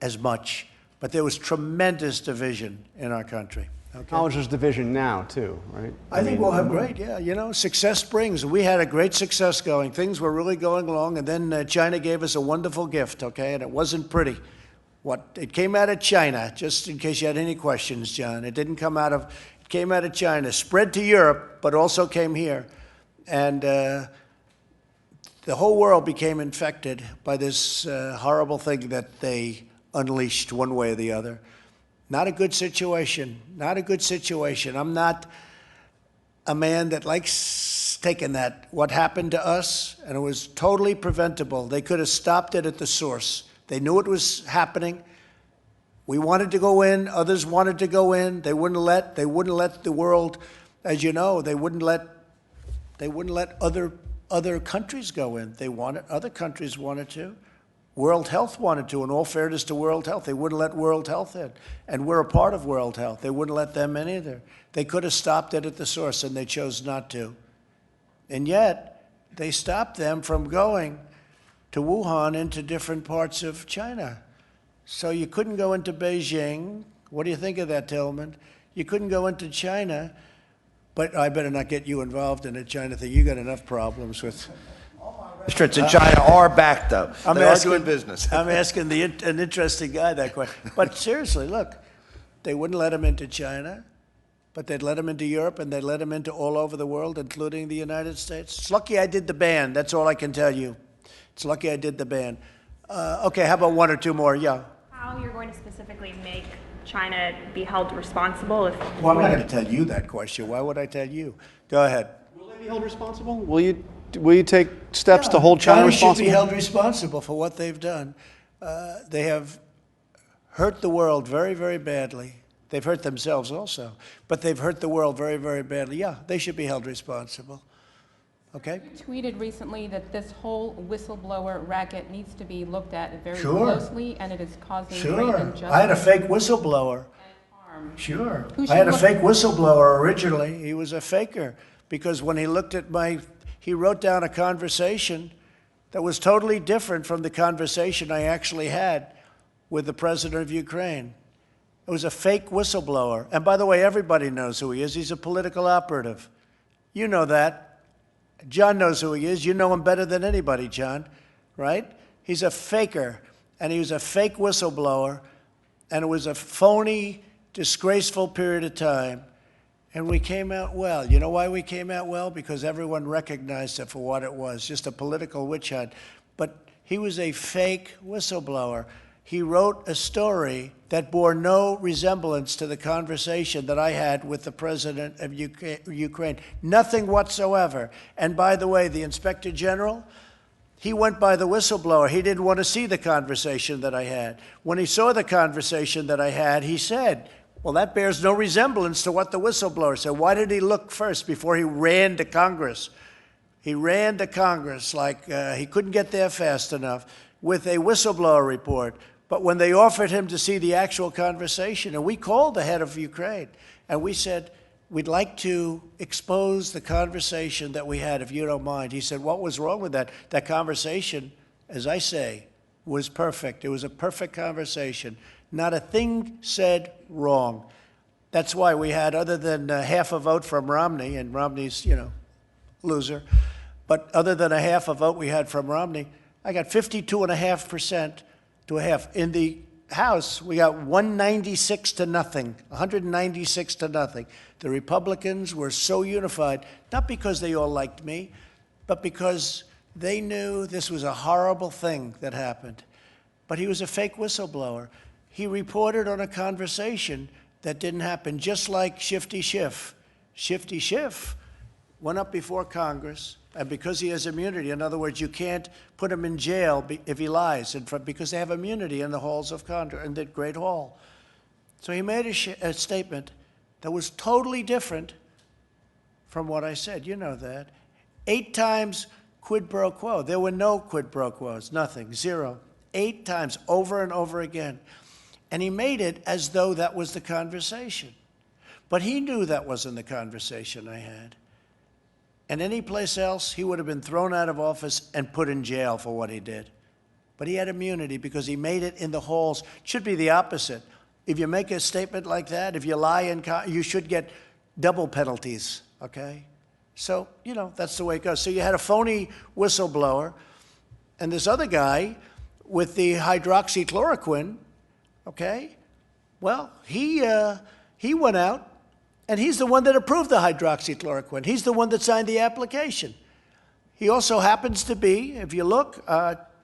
B: as much, but there was tremendous division in our country. Okay?
T: How is there's division now, too, right?
B: I think we'll have great, yeah. Success brings. We had a great success going. Things were really going along, and then China gave us a wonderful gift, okay? And it wasn't pretty. It came out of China, just in case you had any questions, John. It came out of China, spread to Europe, but also came here. And the whole world became infected by this horrible thing that they unleashed one way or the other. Not a good situation. Not a good situation. I'm not a man that likes taking that, what happened to us, and it was totally preventable. They could have stopped it at the source. They knew it was happening. We wanted to go in. Others wanted to go in. They wouldn't let the world, as you know, they wouldn't let other countries go in. Other countries wanted to. World Health wanted to, in all fairness to World Health. They wouldn't let World Health in. And we're a part of World Health. They wouldn't let them in either. They could have stopped it at the source, and they chose not to. And yet, they stopped them from going to Wuhan into different parts of China. So you couldn't go into Beijing. What do you think of that, Tillman? You couldn't go into China, but I better not get you involved in a China thing. You got enough problems with...
N: Restaurants in China are back, though. They are doing business.
B: I'm asking an interesting guy that question. But seriously, look, they wouldn't let him into China, but they'd let him into Europe, and they'd let him into all over the world, including the United States. It's lucky I did the ban. That's all I can tell you. It's lucky I did the ban. Okay, how about one or two more? Yeah.
U: How you're going to specifically make China be held responsible if...
B: Well, I'm not going to tell you that question. Why would I tell you? Go ahead.
T: Will they be held responsible? Will you take steps to hold China responsible?
B: China should be held responsible for what they've done. They have hurt the world very, very badly. They've hurt themselves also, but they've hurt the world very, very badly. Yeah, they should be held responsible. Okay?
V: You tweeted recently that this whole whistleblower racket needs to be looked at very
B: Sure.
V: closely, and it is causing great
B: Sure.
V: injustice.
B: I had a fake whistleblower. Sure. I had a fake whistleblower originally. He was a faker because when he looked at he wrote down a conversation that was totally different from the conversation I actually had with the president of Ukraine. It was a fake whistleblower. And by the way, everybody knows who he is. He's a political operative. You know that. John knows who he is. You know him better than anybody, John, right? He's a faker, and he was a fake whistleblower, and it was a phony, disgraceful period of time. And we came out well. You know why we came out well? Because everyone recognized it for what it was, just a political witch hunt. But he was a fake whistleblower. He wrote a story that bore no resemblance to the conversation that I had with the president of Ukraine. Nothing whatsoever. And by the way, the Inspector General, he went by the whistleblower. He didn't want to see the conversation that I had. When he saw the conversation that I had, he said, well, that bears no resemblance to what the whistleblower said. Why did he look first before he ran to Congress? He ran to Congress like he couldn't get there fast enough with a whistleblower report. But when they offered him to see the actual conversation, and we called the head of Ukraine, and we said, we'd like to expose the conversation that we had, if you don't mind. He said, what was wrong with that? That conversation, as I say, was perfect. It was a perfect conversation. Not a thing said wrong. That's why we had, other than half a vote from Romney, and Romney's, loser, but other than a half a vote we had from Romney, I got 52.5% to a half. In the House, we got 196 to nothing, 196 to nothing. The Republicans were so unified, not because they all liked me, but because they knew this was a horrible thing that happened. But he was a fake whistleblower. He reported on a conversation that didn't happen, just like Shifty Schiff. Shifty Schiff went up before Congress, and because he has immunity, in other words, you can't put him in jail if he lies, because they have immunity in the halls of Congress, in the Great Hall. So he made a statement that was totally different from what I said. You know that. 8 times quid pro quo. There were no quid pro quos, nothing, 0. 8 times, over and over again. And he made it as though that was the conversation. But he knew that wasn't the conversation I had. And any place else, he would have been thrown out of office and put in jail for what he did. But he had immunity because he made it in the halls. It should be the opposite. If you make a statement like that, if you lie, you should get double penalties, okay? So, that's the way it goes. So you had a phony whistleblower, and this other guy with the hydroxychloroquine, okay? Well, he went out And he's the one that approved the hydroxychloroquine. He's the one that signed the application. He also happens to be, if you look,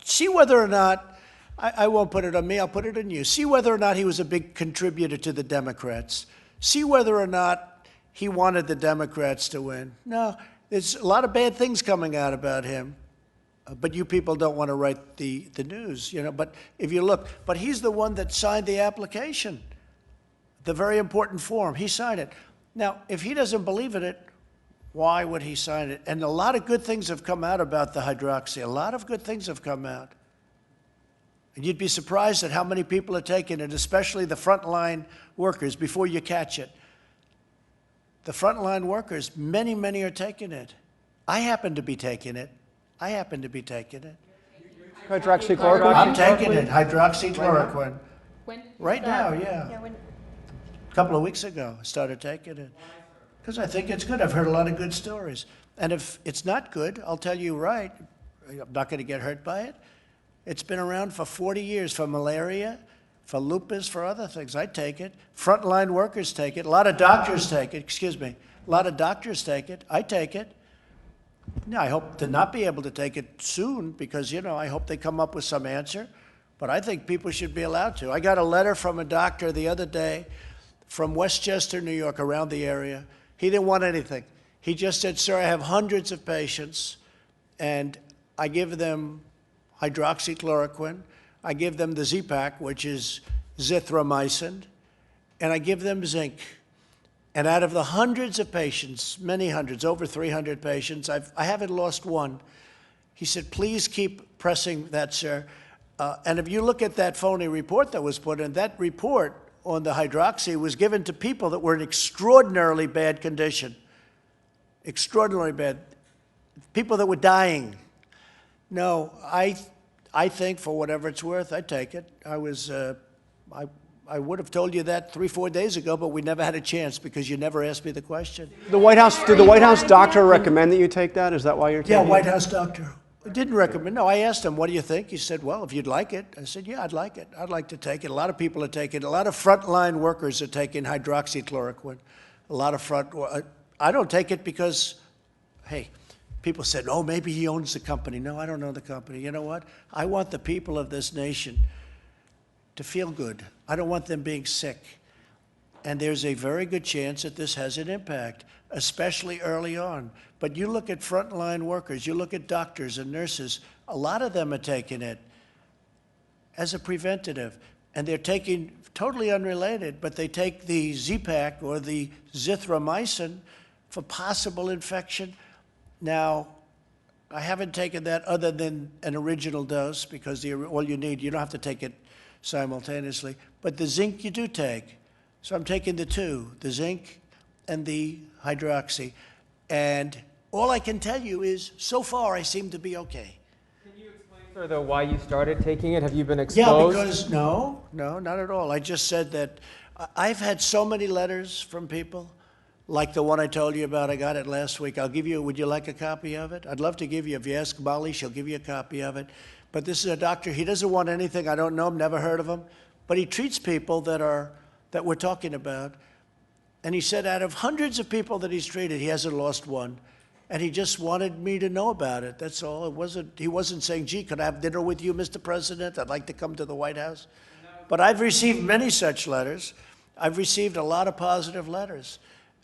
B: see whether or not, I won't put it on me, I'll put it on you. See whether or not he was a big contributor to the Democrats. See whether or not he wanted the Democrats to win. No, there's a lot of bad things coming out about him. But you people don't want to write the news, you know. But if you look, but he's the one that signed the application, the very important form. He signed it. Now, if he doesn't believe in it, why would he sign it? And a lot of good things have come out about the hydroxy. A lot of good things have come out. And you'd be surprised at how many people are taking it, especially the frontline workers, before you catch it. The frontline workers, many, many are taking it. I happen to be taking it.
T: Hydroxychloroquine?
B: I'm taking it, hydroxychloroquine.
V: When?
B: Right now, yeah. A couple of weeks ago, I started taking it. Because I think it's good. I've heard a lot of good stories. And if it's not good, I'll tell you right, I'm not going to get hurt by it. It's been around for 40 years for malaria, for lupus, for other things. I take it. Frontline workers take it. A lot of doctors take it. A lot of doctors take it. I take it. Now, I hope to not be able to take it soon because, you know, I hope they come up with some answer. But I think people should be allowed to. I got a letter from a doctor the other day from Westchester, New York, around the area. He didn't want anything. He just said, sir, I have hundreds of patients, and I give them hydroxychloroquine. I give them the Z-Pak, which is zithromycin, and I give them zinc. And out of the hundreds of patients, many hundreds, over 300 patients, I haven't lost one. He said, please keep pressing that, sir. And if you look at that phony report that was put in, that report on the hydroxy was given to people that were in extraordinarily bad condition. Extraordinarily bad. People that were dying. No, I think for whatever it's worth, I take it. I would have told you that 3-4 days ago, but we never had a chance because you never asked me the question.
T: Did the White House doctor recommend that you take that? Is that why you're taking it?
B: Yeah, White House doctor. Didn't recommend. No, I asked him, what do you think? He said, well, if you'd like it. I said, yeah, I'd like it. I'd like to take it. A lot of people are taking it. A lot of frontline workers are taking hydroxychloroquine. A lot of I don't take it because, hey, people said, oh, maybe he owns the company. No, I don't own the company. You know what? I want the people of this nation to feel good. I don't want them being sick. And there's a very good chance that this has an impact, especially early on. But you look at frontline workers, you look at doctors and nurses, a lot of them are taking it as a preventative. And they're taking, totally unrelated, but they take the Z-Pak or the zithromycin for possible infection. Now, I haven't taken that other than an original dose because all you need, you don't have to take it simultaneously. But the zinc you do take. So I'm taking the two, the zinc and the hydroxy. And all I can tell you is, so far, I seem to be okay.
E: Can you explain, sir, though, why you started taking it? Have you been exposed?
B: Yeah, because, no, not at all. I just said that I've had so many letters from people, like the one I told you about. I got it last week. I'll give you, would you like a copy of it? I'd love to give you. If you ask Molly, she'll give you a copy of it. But this is a doctor. He doesn't want anything. I don't know him, never heard of him. But he treats people that we're talking about. And he said out of hundreds of people that he's treated, he hasn't lost one. And he just wanted me to know about it. That's all. He wasn't saying, gee, could I have dinner with you, Mr. President? I'd like to come to the White House. But I've received many such letters. I've received a lot of positive letters.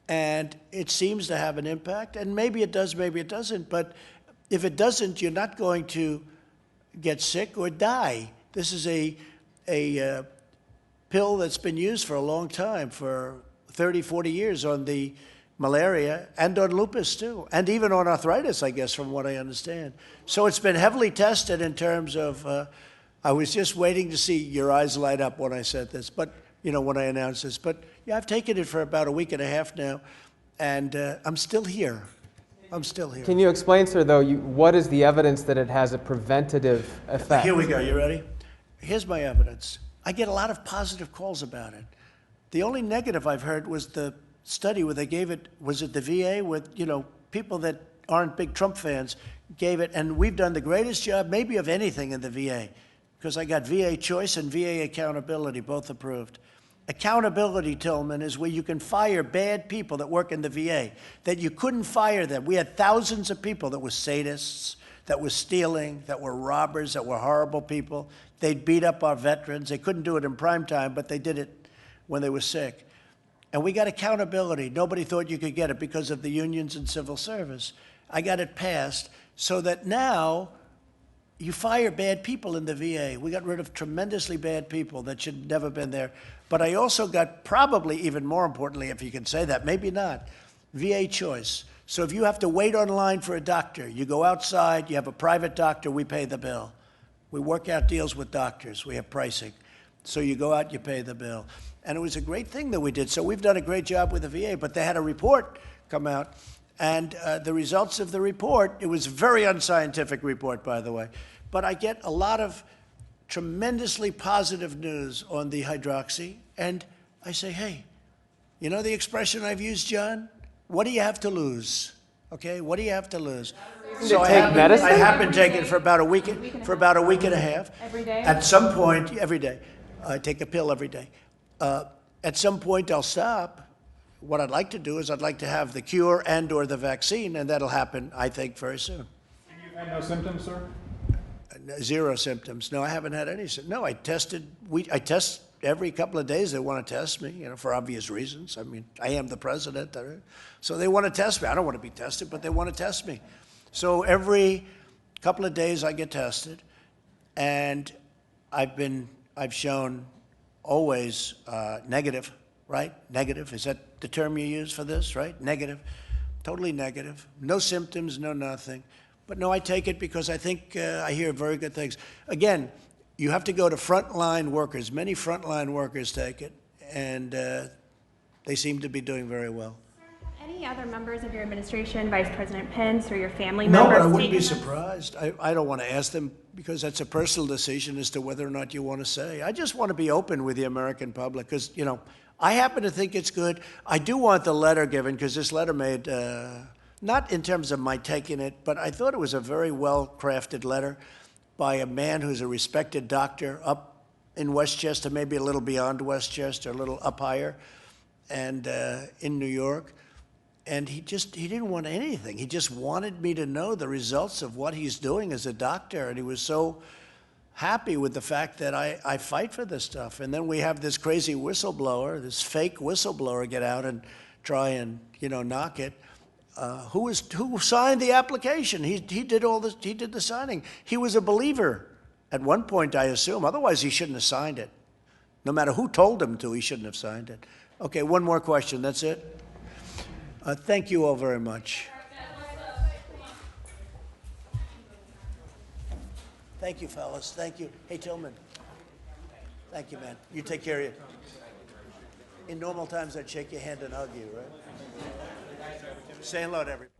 B: And it seems to have an impact. And maybe it does, maybe it doesn't. But if it doesn't, you're not going to get sick or die. This is a pill that's been used for a long time, for 30, 40 years on the malaria and on lupus too, and even on arthritis, I guess, from what I understand. So it's been heavily tested in terms of, I was just waiting to see your eyes light up when I said this, but, you know, when I announced this. But yeah, I've taken it for about a week and a half now, and I'm still here. I'm still here.
E: Can you explain, sir, though, what is the evidence that it has a preventative effect?
B: Here we go. You ready? Here's my evidence. I get a lot of positive calls about it. The only negative I've heard was the study where they gave it, was it the VA, with, you know, people that aren't big Trump fans gave it, and we've done the greatest job maybe of anything in the VA, because I got VA Choice and VA Accountability, both approved. Accountability, Tillman, is where you can fire bad people that work in the VA, that you couldn't fire them. We had thousands of people that were sadists, that were stealing, that were robbers, that were horrible people. They'd beat up our veterans. They couldn't do it in prime time, but they did it when they were sick. And we got accountability. Nobody thought you could get it because of the unions and civil service. I got it passed so that now you fire bad people in the VA. We got rid of tremendously bad people that should have never been there. But I also got, probably even more importantly, if you can say that, maybe not, VA choice. So if you have to wait online for a doctor, you go outside, you have a private doctor, we pay the bill. We work out deals with doctors. We have pricing. So you go out, you pay the bill. And it was a great thing that we did. So we've done a great job with the VA, but they had a report come out. And the results of the report, it was a very unscientific report, by the way, but I get a lot of tremendously positive news on the hydroxy. And I say, hey, you know the expression I've used, John? What do you have to lose? Okay, what do you have to lose? So I have been taking it for about a week and a half.
V: Every day?
B: At some point, every day. I take a pill every day. At some point, I'll stop. What I'd like to do is I'd like to have the cure and or the vaccine, and that'll happen, I think, very soon.
G: And you've had no symptoms, sir?
B: Zero symptoms. No, I haven't had any. No, I tested. I test every couple of days. They want to test me, you know, for obvious reasons. I mean, I am the president, so they want to test me. I don't want to be tested, but they want to test me. So every couple of days I get tested, and I've shown always negative, right? Negative. Is that the term you use for this, right? Negative. Totally negative. No symptoms, no nothing. But no, I take it because I think I hear very good things. Again, you have to go to frontline workers. Many frontline workers take it, and they seem to be doing very well.
U: Any other members of your administration, Vice President Pence, or your family
B: No,
U: members?
B: but I wouldn't be surprised. I don't want to ask them because that's a personal decision as to whether or not you want to say. I just want to be open with the American public because, you know, I happen to think it's good. I do want the letter given because this letter made, not in terms of my taking it, but I thought it was a very well-crafted letter by a man who's a respected doctor up in Westchester, maybe a little beyond Westchester, a little up higher, and in New York. And he didn't want anything. He just wanted me to know the results of what he's doing as a doctor. And he was so happy with the fact that I fight for this stuff. And then we have this crazy whistleblower, this fake whistleblower get out and try and, you know, knock it. Who signed the application? He did all this. He did the signing. He was a believer at one point, I assume. Otherwise, he shouldn't have signed it. No matter who told him to, he shouldn't have signed it. Okay, one more question. That's it. Thank you all very much. Thank you, fellas. Thank you. Hey, Tillman. Thank you, man. You take care of you. In normal times, I'd shake your hand and hug you, right? Say hello to everybody.